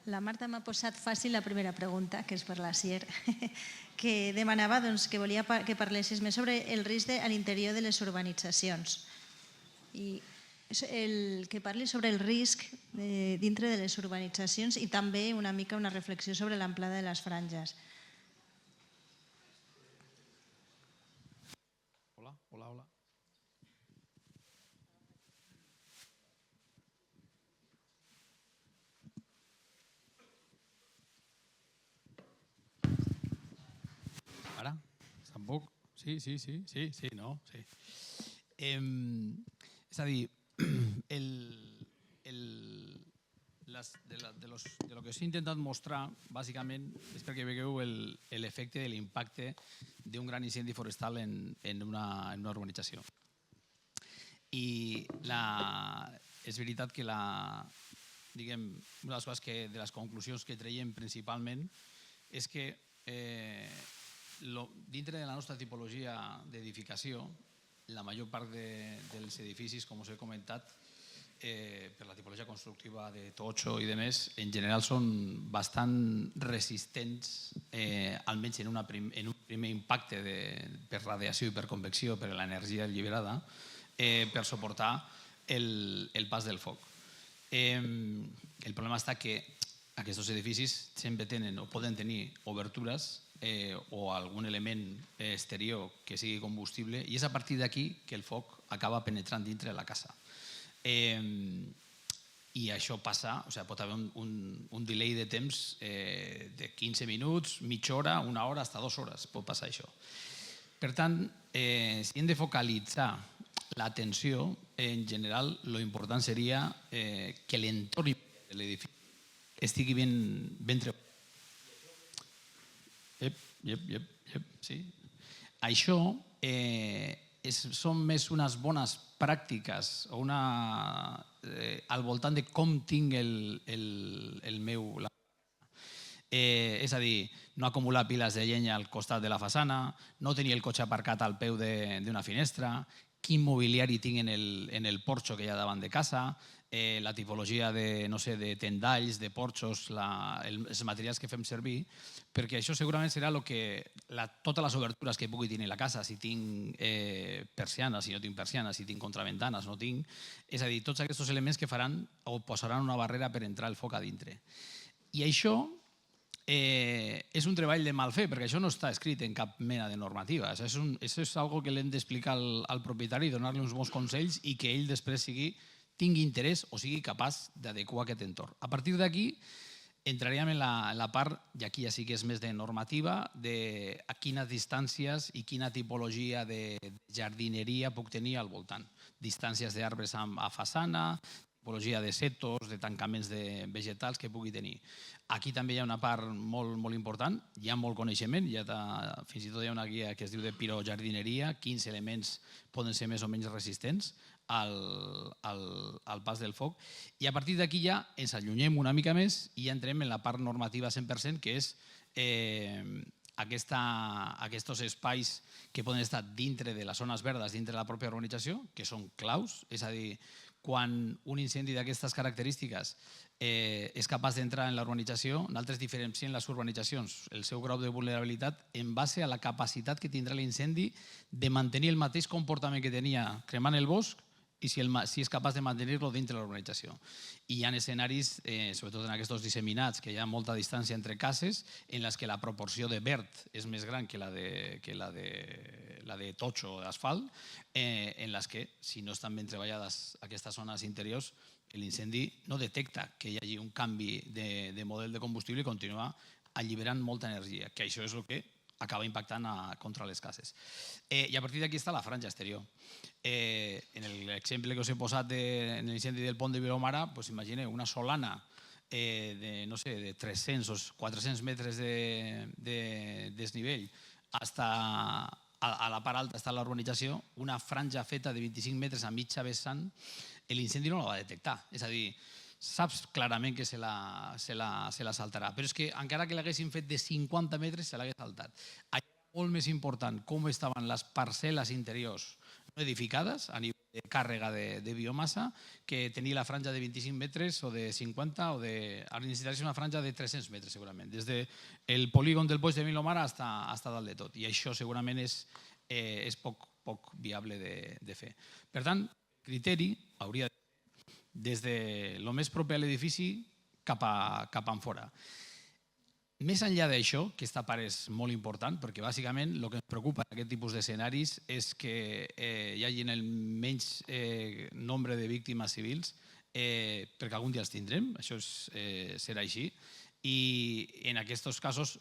La Marta m'ha posat fàcil la primera pregunta, que és per la Sier, que demanava que volia que parlessis més sobre el risc a l'interior de les urbanitzacions. I que parli sobre el risc dintre de les urbanitzacions i també una mica una reflexió sobre l'amplada de les franges. Hola, hola, hola. Ara? Tampoc? Sí, no? Sí. És a dir, de lo que us he intentat mostrar, bàsicament, és perquè veieu l'efecte de l'impacte d'un gran incendi forestal en una urbanització. I és veritat que una de les coses de les conclusions que traiem principalment és que dintre de la nostra tipologia d'edificació, la major part dels edificis, com us he comentat, per la tipologia constructiva de totxo i de més, en general són bastant resistents, almenys en un primer impacte per radiació i per convecció, per l'energia alliberada, per suportar el pas del foc. El problema està que aquests edificis sempre tenen o poden tenir obertures o algun element exterior que sigui combustible, i és a partir d'aquí que el foc acaba penetrant dintre de la casa. I això passa, pot haver un delay de temps de 15 minuts, mitja hora, una hora, fins a 2 hores pot passar això. Per tant, si hem de focalitzar l'atenció, en general, l'important seria que l'entorn de l'edifici estigui ben treballat. Sí. Això són més unes bones pràctiques al voltant de com tinc el meu... És a dir, no acumular piles de llenya al costat de la façana, no tenir el cotxe aparcat al peu d'una finestra, quin mobiliari tinc en el porxo que hi ha davant de casa, la tipologia de tendalls, de porxos, els materials que fem servir, perquè això segurament serà totes les obertures que pugui tenir la casa, si tinc persianes, si no tinc persianes, si tinc contraventanes, no tinc... És a dir, tots aquests elements que faran o posaran una barrera per entrar el foc a dintre. I això és un treball de mal fer, perquè això no està escrit en cap mena de normativa. Això és una que l'hem d'explicar al propietari, donar-li uns bons consells i que ell després tingui interès o sigui capaç d'adequar aquest entorn. A partir d'aquí entraríem en la part, i aquí ja sí que és més de normativa, de a quines distàncies i quina tipologia de jardineria puc tenir al voltant. Distàncies d'arbres a façana, tipologia de setos, de tancaments de vegetals que pugui tenir. Aquí també hi ha una part molt important, hi ha molt coneixement, fins i tot hi ha una guia que es diu de pirojardineria, quins elements poden ser més o menys resistents al pas del foc, i a partir d'aquí ja ens allunyem una mica més i ja entrem en la part normativa 100%, que és aquests espais que poden estar dintre de les zones verdes, dintre de la pròpia urbanització, que són claus, és a dir, quan un incendi d'aquestes característiques és capaç d'entrar en la urbanització, nosaltres diferenciem les urbanitzacions, el seu grau de vulnerabilitat, en base a la capacitat que tindrà l'incendi de mantenir el mateix comportament que tenia cremant el bosc i si és capaç de mantenir-lo dintre de la urbanització. I hi ha escenaris, sobretot en aquests disseminats, que hi ha molta distància entre cases, en les que la proporció de verd és més gran que la de totxo o d'asfalt, en les que, si no estan ben treballades aquestes zones interiors, l'incendi no detecta que hi hagi un canvi de model de combustible i continua alliberant molta energia, que això és el que acaba impactant contra les cases. I a partir d'aquí està la franja exterior. En l'exemple que us he posat en l'incendi del pont de Vilomara, imagineu una solana de 300 o 400 metres de desnivell a la part alta està la urbanització, una franja feta de 25 metres a mitja vessant, l'incendi no la va detectar. És a dir, saps clarament que se la saltarà, però és que encara que l'haguessin fet de 50 metres se l'hagués saltat. Allà era molt més important com estaven les parcel·les interiors no edificades a nivell de càrrega de biomassa que tenir la franja de 25 metres o de 50 o de... Ara necessitaries una franja de 300 metres segurament, des del polígon del Boix de Vilomara fins a dalt de tot, i això segurament és poc viable de fer. Per tant, el criteri hauria de des de lo més proper a l'edifici cap enfora. Més enllà d'això, aquesta part és molt important, perquè bàsicament el que ens preocupa en aquest tipus d'escenaris és que hi hagi el menys nombre de víctimes civils, perquè algun dia els tindrem, això serà així, i en aquests casos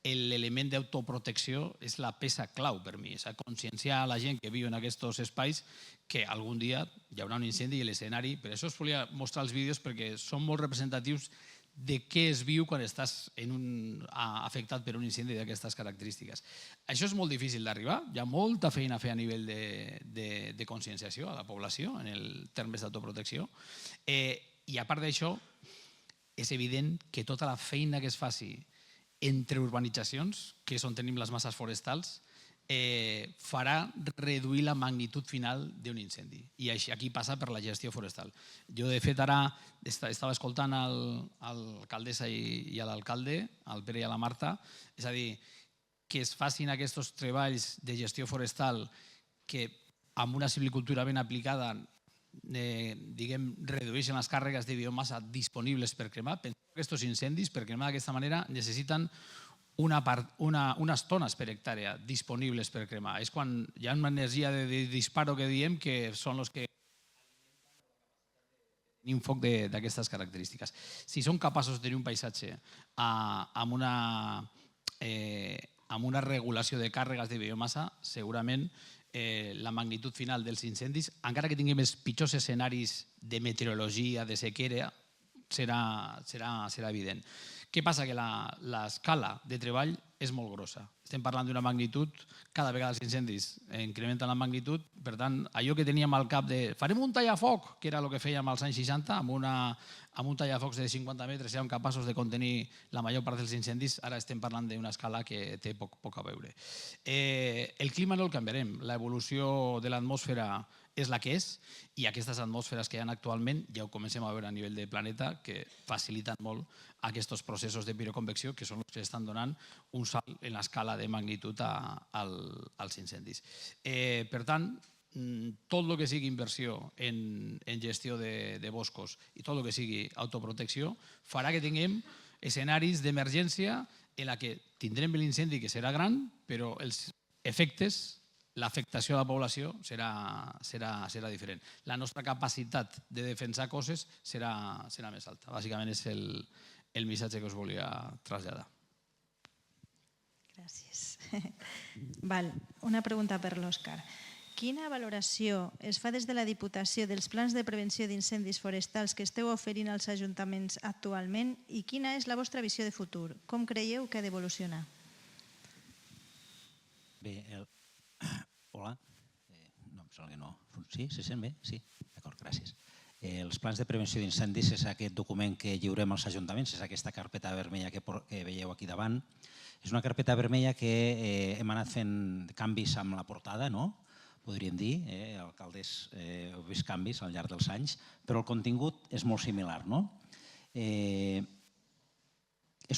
l'element d'autoprotecció és la peça clau per mi, és a conscienciar a la gent que viu en aquests espais que algun dia hi haurà un incendi i l'escenari. Per això us volia mostrar els vídeos perquè són molt representatius de què es viu quan estàs afectat per un incendi d'aquestes característiques. Això és molt difícil d'arribar, hi ha molta feina a fer a nivell de conscienciació a la població en els termes d'autoprotecció, i a part d'això és evident que tota la feina que es faci entre urbanitzacions, que és on tenim les masses forestals, farà reduir la magnitud final d'un incendi. I aquí passa per la gestió forestal. Jo, de fet, ara estava escoltant l'alcaldessa i l'alcalde, el Pere i la Marta, és a dir, que es facin aquests treballs de gestió forestal que amb una silvicultura ben aplicada redueixen les càrregues de biomassa disponibles per cremar. Penseu que aquests incendis, per cremar d'aquesta manera, necessiten unes tones per hectàrea disponibles per cremar. És quan hi ha una energia de disparo que diem que són els que tenim foc d'aquestes característiques. Si som capaços de tenir un paisatge amb una regulació de càrregues de biomassa, segurament la magnitud final dels incendis, encara que tinguem els pitjors escenaris de meteorologia, de sequera, serà evident. Què passa? Que l'escala de treball és molt grossa. Estem parlant d'una magnitud, cada vegada els incendis incrementen la magnitud, per tant, allò que teníem al cap de farem un tallafoc, que era el que fèiem als anys 60, amb un tallafocs de 50 metres, érem capaços de contenir la major part dels incendis, ara estem parlant d'una escala que té poc a veure. El clima no el canviarem, l'evolució de l'atmosfera és la que és, i aquestes atmosferes que hi ha actualment ja ho comencem a veure a nivell de planeta, que faciliten molt aquests processos de piroconvecció, que són els que estan donant un salt en l'escala de magnitud als incendis. Per tant, tot el que sigui inversió en gestió de boscos i tot el que sigui autoprotecció farà que tinguem escenaris d'emergència en què tindrem l'incendi, que serà gran, però els efectes, l'afectació a la població serà diferent. La nostra capacitat de defensar coses serà més alta. Bàsicament és el missatge que us volia traslladar. Gràcies. Una pregunta per l'Òscar. Quina valoració es fa des de la Diputació dels plans de prevenció d'incendis forestals que esteu oferint als ajuntaments actualment i quina és la vostra visió de futur? Com creieu que ha d'evolucionar? Bé, hola. No, em sembla que no. Sí, se sent bé? Sí, d'acord, gràcies. Els plans de prevenció d'incendis és aquest document que lliurem als ajuntaments, és aquesta carpeta vermella que veieu aquí davant. És una carpeta vermella que hem anat fent canvis amb la portada, no? Podríem dir, alcaldes heu vist canvis al llarg dels anys, però el contingut és molt similar, no? És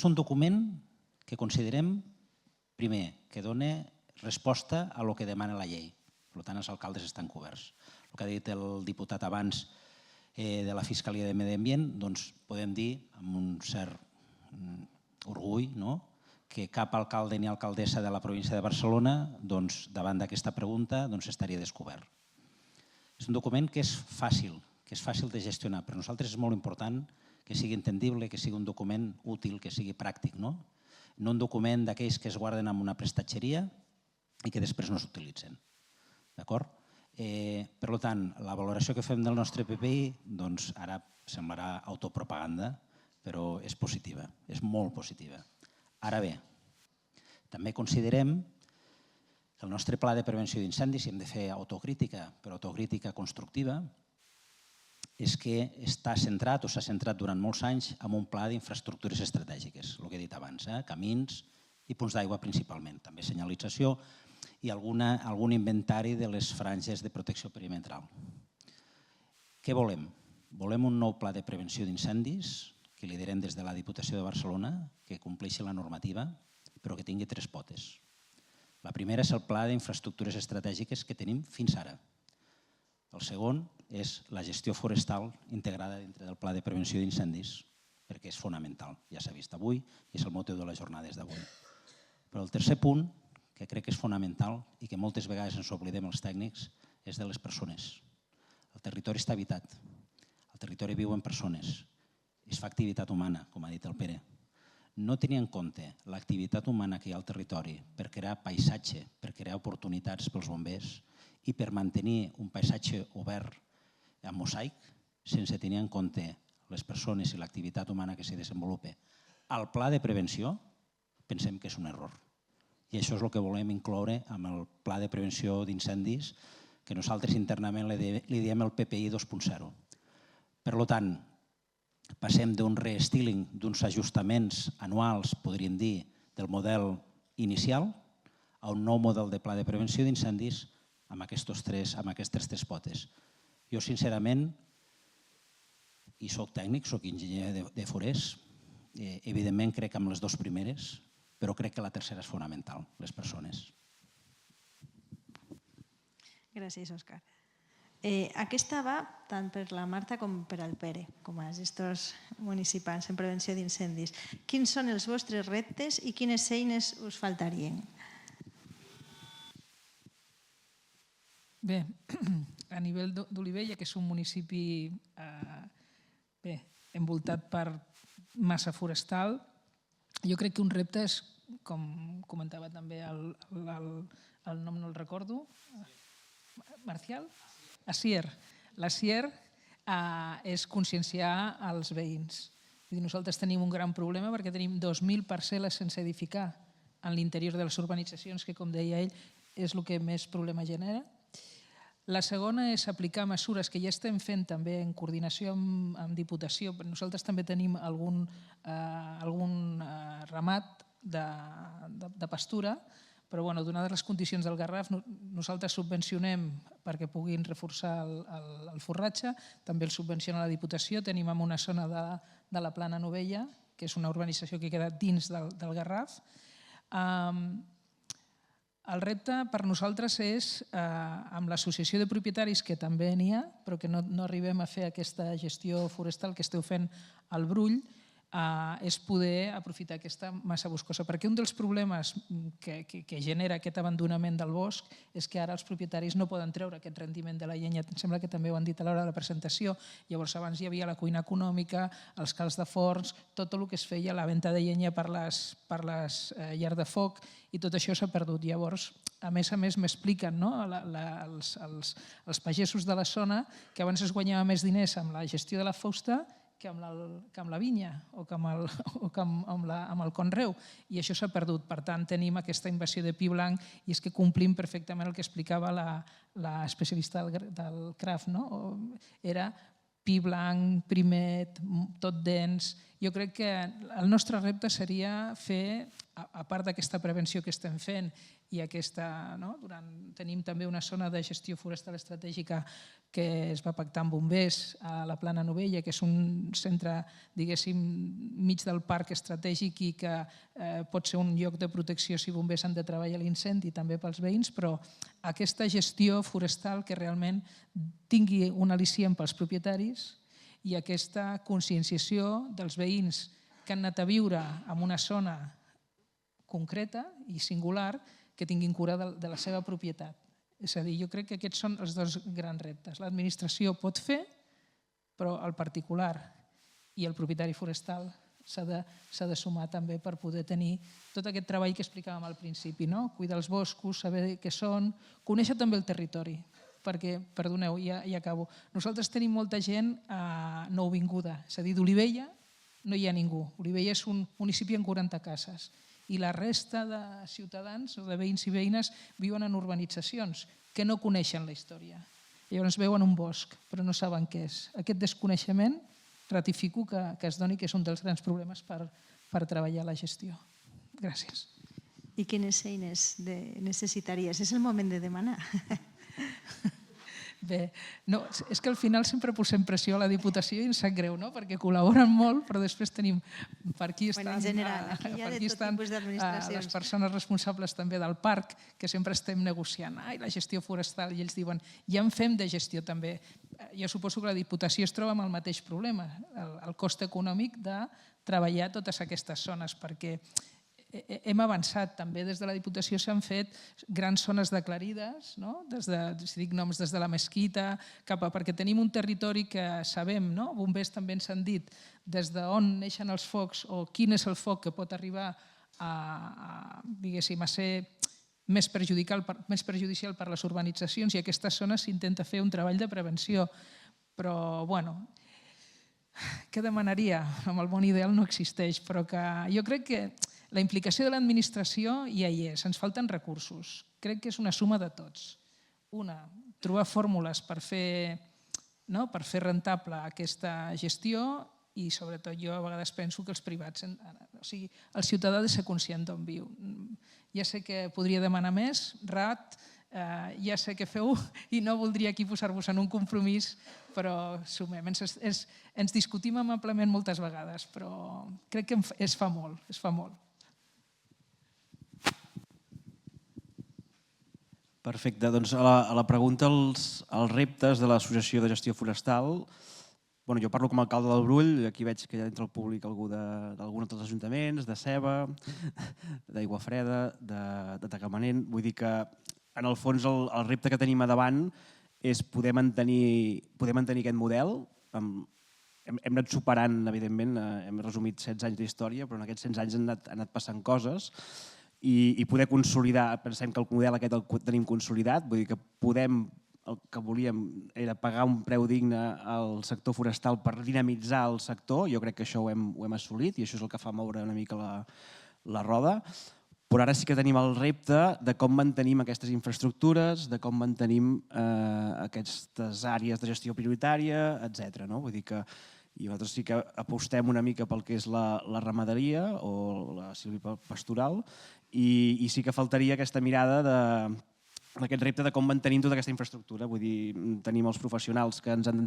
un document que considerem, primer, que dona resposta a el que demana la llei. Per tant, els alcaldes estan coberts. El que ha dit el diputat abans de la Fiscalia de Medi Ambient, doncs podem dir amb un cert orgull que cap alcalde ni alcaldessa de la província de Barcelona davant d'aquesta pregunta estaria descobert. És un document que és fàcil de gestionar. Per nosaltres és molt important que sigui entendible, que sigui un document útil, que sigui pràctic. No un document d'aquells que es guarden en una prestatgeria i que després no s'utilitzen. D'acord? Per tant, la valoració que fem del nostre PPI ara semblarà autopropaganda, però és positiva, és molt positiva. Ara bé, també considerem que el nostre pla de prevenció d'incendis, si hem de fer autocrítica, però autocrítica constructiva, és que està centrat o s'ha centrat durant molts anys en un pla d'infraestructures estratègiques, el que he dit abans, camins i punts d'aigua principalment, també senyalització i algun inventari de les franges de protecció perimetral. Què volem? Volem un nou pla de prevenció d'incendis que liderem des de la Diputació de Barcelona, que compleixi la normativa, però que tingui 3 potes. La primera és el pla d'infraestructures estratègiques que tenim fins ara. El segon és la gestió forestal integrada dintre del pla de prevenció d'incendis, perquè és fonamental, ja s'ha vist avui i és el motiu de les jornades d'avui. Però el tercer punt, que crec que és fonamental i que moltes vegades ens oblidem els tècnics, és de les persones. El territori està habitat, el territori viu en persones, es fa activitat humana, com ha dit el Pere. no tenir en compte l'activitat humana que hi ha al territori per crear paisatge, per crear oportunitats pels bombers i per mantenir un paisatge obert amb mosaic, sense tenir en compte les persones i l'activitat humana que s'hi desenvolupa, al pla de prevenció, pensem que és un error. I això és el que volem incloure amb el pla de prevenció d'incendis, que nosaltres internament li diem el PPI 2.0. Per tant, passem d'un restyling, d'uns ajustaments anuals, podríem dir, del model inicial, a un nou model de pla de prevenció d'incendis amb aquestes tres potes. Jo, sincerament, i soc tècnic, soc enginyer de forers, evidentment crec en les dues primeres, però crec que la tercera és fonamental, les persones. Gràcies, Òscar. Aquesta va tant per la Marta com per al Pere, com a gestors municipals en prevenció d'incendis. Quins són els vostres reptes i quines eines us faltarien? Bé, a nivell d'Olivella, que és un municipi envoltat per massa forestal, jo crec que un repte és, com comentava també el nom no el recordo, Marcial? Asier. L'Asier és conscienciar els veïns. Nosaltres tenim un gran problema perquè tenim 2.000 parcel·les sense edificar en l'interior de les urbanitzacions, que, com deia ell, és el que més problema genera. La segona és aplicar mesures que ja estem fent també en coordinació amb Diputació. Nosaltres també tenim algun ramat de pastura, però donades les condicions del Garraf, nosaltres subvencionem perquè puguin reforçar el forratge, també el subvenciona la Diputació. Tenim en una zona de la Plana Novella, que és una urbanització que queda dins del Garraf. El repte per nosaltres és, amb l'associació de propietaris, que també n'hi ha, però que no arribem a fer aquesta gestió forestal que esteu fent al Brull, és poder aprofitar aquesta massa boscosa. Perquè un dels problemes que genera aquest abandonament del bosc és que ara els propietaris no poden treure aquest rendiment de la llenya. Em sembla que també ho han dit a l'hora de la presentació. Llavors, abans hi havia la cuina econòmica, els cals de forns, tot el que es feia, la venda de llenya per les llars de foc, i tot això s'ha perdut. Llavors, a més m'expliquen els pagesos de la zona que abans es guanyava més diners amb la gestió de la fusta que amb la vinya o que amb el conreu, i això s'ha perdut. Per tant, tenim aquesta invasió de pi blanc i és que complim perfectament el que explicava l'especialista del CRAF. Era pi blanc, primet, tot dens. Jo crec que el nostre repte seria fer, a part d'aquesta prevenció que estem fent, i tenim també una zona de gestió forestal estratègica que es va pactar amb bombers a la Plana Novella, que és un centre, diguéssim, mig del parc estratègic i que pot ser un lloc de protecció si bombers han de treballar a l'incendi, també pels veïns, però aquesta gestió forestal que realment tingui un al·licient pels propietaris i aquesta conscienciació dels veïns que han anat a viure en una zona concreta i singular, que tinguin cura de la seva propietat. És a dir, jo crec que aquests són els dos grans reptes. L'administració pot fer, però el particular i el propietari forestal s'ha de sumar també per poder tenir tot aquest treball que explicàvem al principi, cuidar els boscos, saber què són, conèixer també el territori, perquè, perdoneu, ja acabo, nosaltres tenim molta gent nouvinguda, és a dir, d'Olivella no hi ha ningú. Olivella és un municipi amb 40 cases, i la resta de ciutadans o de veïns i veïnes viuen en urbanitzacions que no coneixen la història. Llavors veuen un bosc, però no saben què és. Aquest desconeixement ratifico que es doni que és un dels grans problemes per treballar la gestió. Gràcies. I quines eines necessitaries? És el moment de demanar. Bé, és que al final sempre posem pressió a la Diputació i ens sap greu, perquè col·laboren molt, però després tenim per aquí estan les persones responsables també del parc, que sempre estem negociant la gestió forestal, i ells diuen, ja en fem de gestió també. Jo suposo que la Diputació es troba amb el mateix problema, el cost econòmic de treballar totes aquestes zones, perquè hem avançat també. Des de la Diputació s'han fet grans zones declarides, si dic noms, des de la Mesquita, perquè tenim un territori que sabem, bombers també ens han dit, des d'on neixen els focs o quin és el foc que pot arribar a ser més perjudicial per les urbanitzacions, i a aquestes zones s'intenta fer un treball de prevenció. Però, bueno, què demanaria? Amb el món ideal no existeix, però que jo crec que la implicació de l'administració ja hi és, ens falten recursos. Crec que és una suma de tots. Una, trobar fórmules per fer rentable aquesta gestió, i sobretot jo a vegades penso que els privats, el ciutadà ha de ser conscient d'on viu. Ja sé que podria demanar més, ja sé què feu i no voldria aquí posar-vos en un compromís, però sumem. Ens discutim amablement moltes vegades, però crec que es fa molt, es fa molt. Perfecte, doncs a la pregunta als reptes de l'Associació de Gestió Forestal, jo parlo com a alcalde del Brull, aquí veig que hi ha entre el públic algú d'algun dels ajuntaments, de Ceba, d'Aigua Freda, de Tagamanent. Vull dir que, en el fons, el repte que tenim a davant és poder mantenir aquest model. Hem anat superant, evidentment, hem resumit 16 anys d'història, però en aquests 16 anys han anat passant coses, i poder consolidar, pensem que el model aquest el tenim consolidat, vull dir que el que volíem era pagar un preu digne al sector forestal per dinamitzar el sector. Jo crec que això ho hem assolit i això és el que fa moure una mica la roda. Però ara sí que tenim el repte de com mantenim aquestes infraestructures, de com mantenim aquestes àrees de gestió prioritària, etc. Vull dir que nosaltres sí que apostem una mica pel que és la ramaderia o la silvipastoral, i sí que faltaria aquesta mirada d'aquest repte de com mantenim tota aquesta infraestructura. Vull dir, tenim els professionals que ens han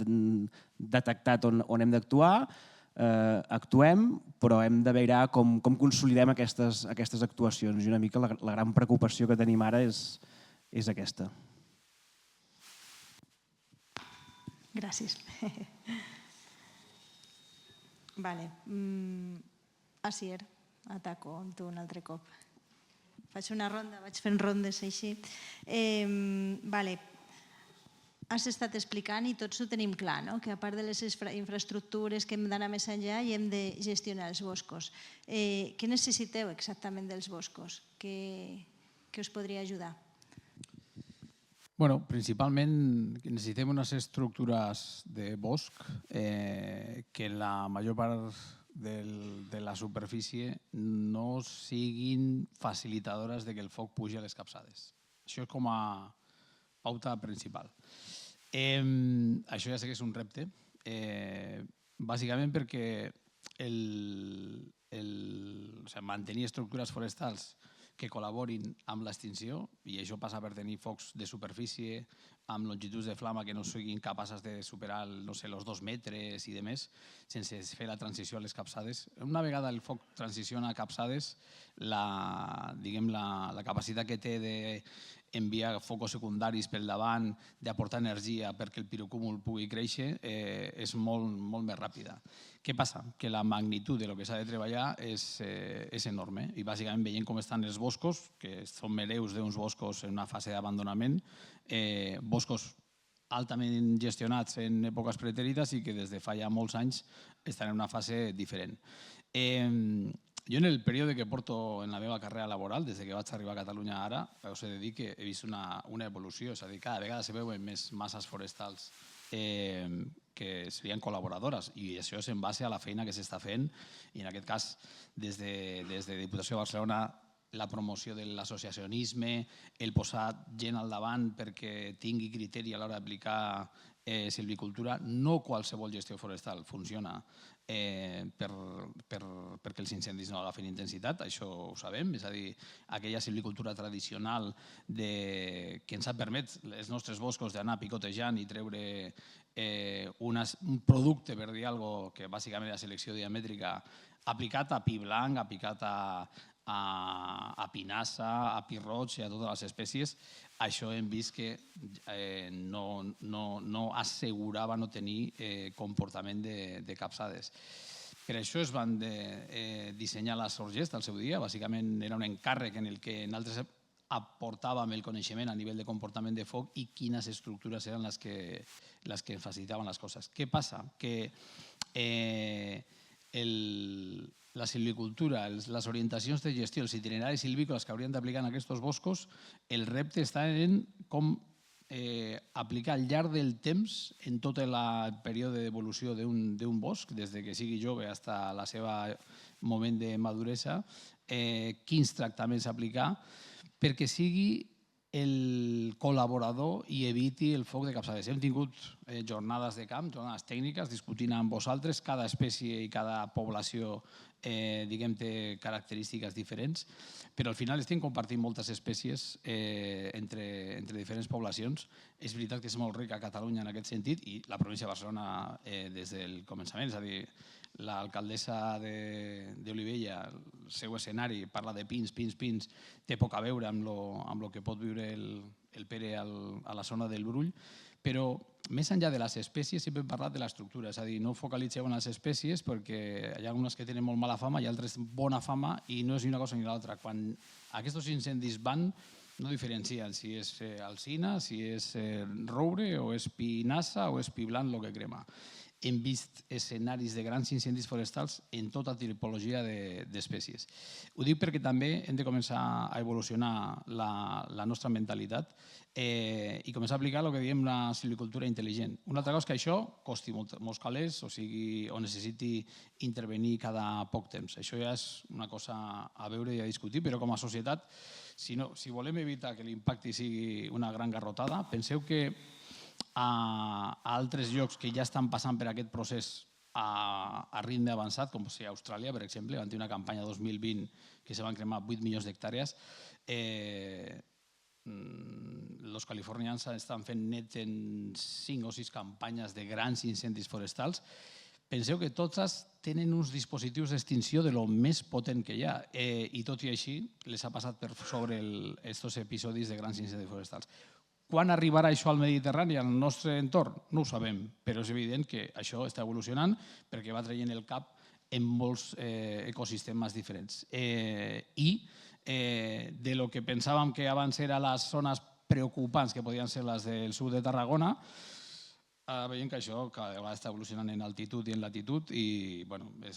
detectat on hem d'actuar, actuem, però hem de veure com consolidem aquestes actuacions. I una mica la gran preocupació que tenim ara és aquesta. Gràcies. Vale. Asier, ataco amb tu un altre cop. Faig una ronda, vaig fent rondes així. Vale. Has estat explicant i tots ho tenim clar, que a part de les infraestructures que hem d'anar més enllà i hem de gestionar els boscos. Què necessiteu exactament dels boscos? Què us podria ajudar? Principalment necessitem unes estructures de bosc que en la major part de la superfície no siguin facilitadores de que el foc pugi a les capçades. Això és com a pauta principal. Això ja sé que és un repte, bàsicament perquè mantenir estructures forestals que col·laborin amb l'extinció, i això passa per tenir focs de superfície amb longituds de flama que no siguin capaces de superar els 2 metres i demés, sense fer la transició a les capçades. Una vegada el foc transiciona a capçades, la capacitat que té d'enviar focus secundaris pel davant, d'aportar energia perquè el pirocúmul pugui créixer, és molt més ràpida. Què passa? Que la magnitud del que s'ha de treballar és enorme, i bàsicament veient com estan els boscos, que són hereus d'uns boscos en una fase d'abandonament, boscos altament gestionats en èpoques pretèrites i que des de fa ja molts anys estan en una fase diferent. Jo en el període que porto en la meva carrera laboral, des que vaig arribar a Catalunya ara, us he de dir que he vist una evolució, és a dir, cada vegada se veuen més masses forestals que serien col·laboradores, i això és en base a la feina que s'està fent, i en aquest cas des de Diputació de Barcelona la promoció de l'associacionisme, el posar gent al davant perquè tingui criteri a l'hora d'aplicar silvicultura. No qualsevol gestió forestal funciona perquè els incendis no agafin intensitat, això ho sabem, és a dir, aquella silvicultura tradicional que ens ha permès els nostres boscos d'anar picotejant i treure un producte, per dir alguna cosa, que bàsicament era selecció diamètrica, aplicat a pi blanc, aplicat a pinassa, a pi roig i a totes les espècies, això hem vist que no assegurava no tenir comportament de capçades. Per això es van dissenyar les sorgest al seu dia. Bàsicament era un encàrrec en el que nosaltres aportàvem el coneixement a nivell de comportament de foc i quines estructures eren les que facilitaven les coses. Què passa? Que la silvicultura, les orientacions de gestió, els itineraris silvícoles que haurien d'aplicar en aquests boscos, el repte està en com aplicar al llarg del temps, en tot el període d'evolució d'un bosc, des que sigui jove fins al seu moment de maduresa, quins tractaments aplicar perquè sigui el col·laborador i eviti el foc de capçalers. Hem tingut jornades de camp, jornades tècniques, discutint amb vosaltres. Cada espècie i cada població té característiques diferents, però al final estem compartint moltes espècies entre diferents poblacions. És veritat que és molt rica Catalunya en aquest sentit i la província de Barcelona des del començament, és a dir, l'alcaldessa d'Olivella, el seu escenari, parla de pins, té poc a veure amb el que pot viure el Pere a la zona del Brull, però més enllà de les espècies sempre hem parlat de l'estructura, és a dir, no focalitzeu en les espècies perquè hi ha algunes que tenen molt mala fama i altres bona fama i no és ni una cosa ni l'altra. Quan aquests incendis van, no diferencien si és alzina, si és roure o és pinassa o és pi blanc el que crema. Hem vist escenaris de grans incendis forestals en tota tipologia d'espècies. Ho dic perquè també hem de començar a evolucionar la nostra mentalitat i començar a aplicar el que diem la silvicultura intel·ligent. Una altra cosa és que això costi molts calés o necessiti intervenir cada poc temps. Això ja és una cosa a veure i a discutir, però com a societat, si volem evitar que l'impacte sigui una gran garrotada, penseu que a altres llocs que ja estan passant per aquest procés a ritme avançat, com sigui Austràlia, per exemple, van tenir una campanya 2020 que se van cremar 8 milions d'hectàrees. Els californians estan fent net en 5 o 6 campanyes de grans incendis forestals. Penseu que totes tenen uns dispositius d'extinció de lo més potent que hi ha i tot i així les ha passat per sobre aquests episodis de grans incendis forestals. Quan arribarà això al Mediterrani, al nostre entorn? No ho sabem, però és evident que això està evolucionant perquè va traient el cap en molts ecosistemes diferents. I de lo que pensàvem que abans eren les zones preocupants, que podien ser les del sud de Tarragona, veiem que això cada vegada està evolucionant en altitud i en latitud i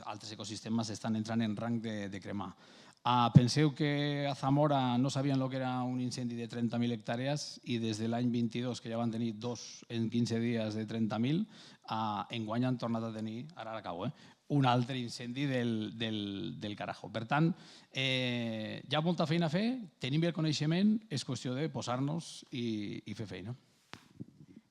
altres ecosistemes estan entrant en rang de cremar. Penseu que a Zamora no sabien el que era un incendi de 30.000 hectàrees i des de l'any 22, que ja van tenir 2 en 15 dies de 30.000, enguany han tornat a tenir, ara acabo, un altre incendi del carajo. Per tant, hi ha molta feina a fer, tenim el coneixement, és qüestió de posar-nos i fer feina.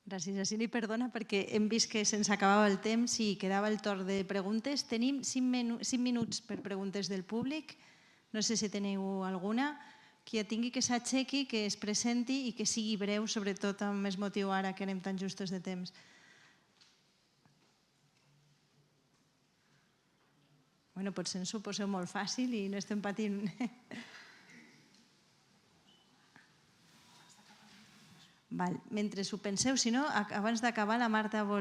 Gràcies, Jacint, i perdona perquè hem vist que se'ns acabava el temps i quedava el torn de preguntes. Tenim 5 minuts per preguntes del públic. No sé si teniu alguna. Qui ja tingui que s'aixequi, que es presenti i que sigui breu, sobretot amb més motiu ara que anem tan justos de temps. Potser ens ho poseu molt fàcil i no estem patint. Mentre ho penseu, si no, abans d'acabar la Marta o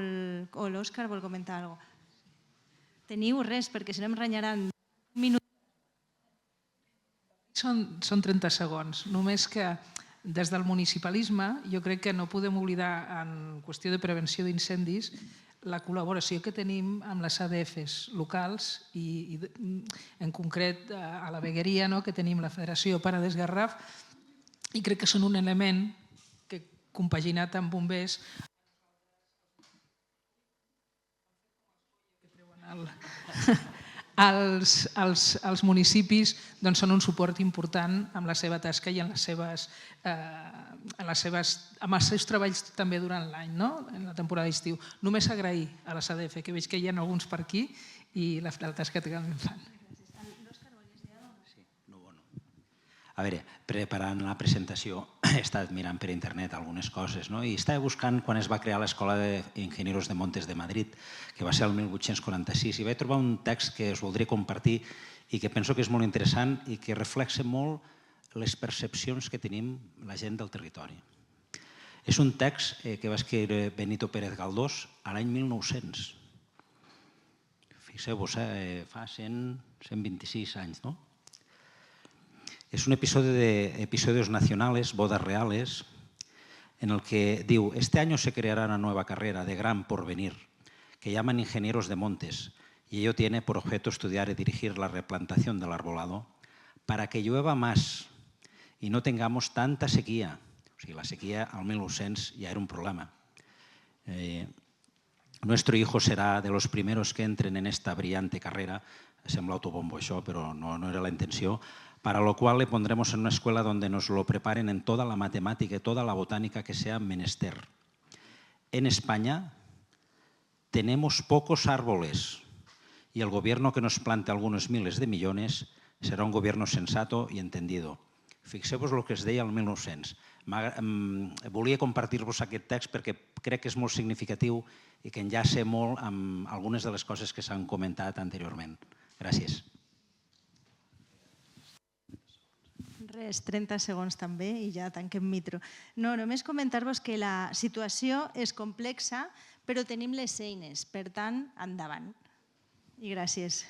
l'Òscar vol comentar alguna cosa. Teniu res, perquè si no em renyaran un minut. Són 30 segons. Només que des del municipalisme jo crec que no podem oblidar en qüestió de prevenció d'incendis la col·laboració que tenim amb les ADFs locals i en concret a la Vegueria que tenim la Federació Paredes Garraf i crec que són un element que compaginat amb bombers els municipis són un suport important amb la seva tasca i amb els seus treballs també durant l'any, en la temporada d'estiu. Només agrair a la SADF, que veig que hi ha alguns per aquí, i la tasca que fan. A veure, preparant la presentació he estat mirant per internet algunes coses i estava buscant quan es va crear l'Escola d'Ingenieros de Montes de Madrid, que va ser el 1846, i vaig trobar un text que us voldria compartir i que penso que és molt interessant i que reflexa molt les percepcions que tenim la gent del territori. És un text que va escriure Benito Pérez Galdós a l'any 1900. Fixeu-vos, fa 126 anys, ¿no? Es un episodio de Episodios Nacionales, Bodas Reales, en el que diu: este año se creará una nueva carrera de gran porvenir que llaman ingenieros de montes y ello tiene por objeto estudiar y dirigir la replantación del arbolado para que llueva más y no tengamos tanta sequía. O sigui, la sequía al 1900 ya era un problema. Nuestro hijo será de los primeros que entren en esta brillante carrera, sembla autobombo això, però no era la intenció, para lo cual le pondremos en una escuela donde nos lo preparen en toda la matemática y toda la botánica que sea menester. En España tenemos pocos árboles y el gobierno que nos plante algunos miles de millones será un gobierno sensato y entendido. Fixeu-vos el que es deia el 1900. Volia compartir-vos aquest text perquè crec que és molt significatiu i que enllaça molt amb algunes de les coses que s'han comentat anteriorment. Gràcies. Res, 30 segons també i ja tanquem micro. No, només comentar-vos que la situació és complexa, però tenim les eines. Per tant, endavant. I gràcies.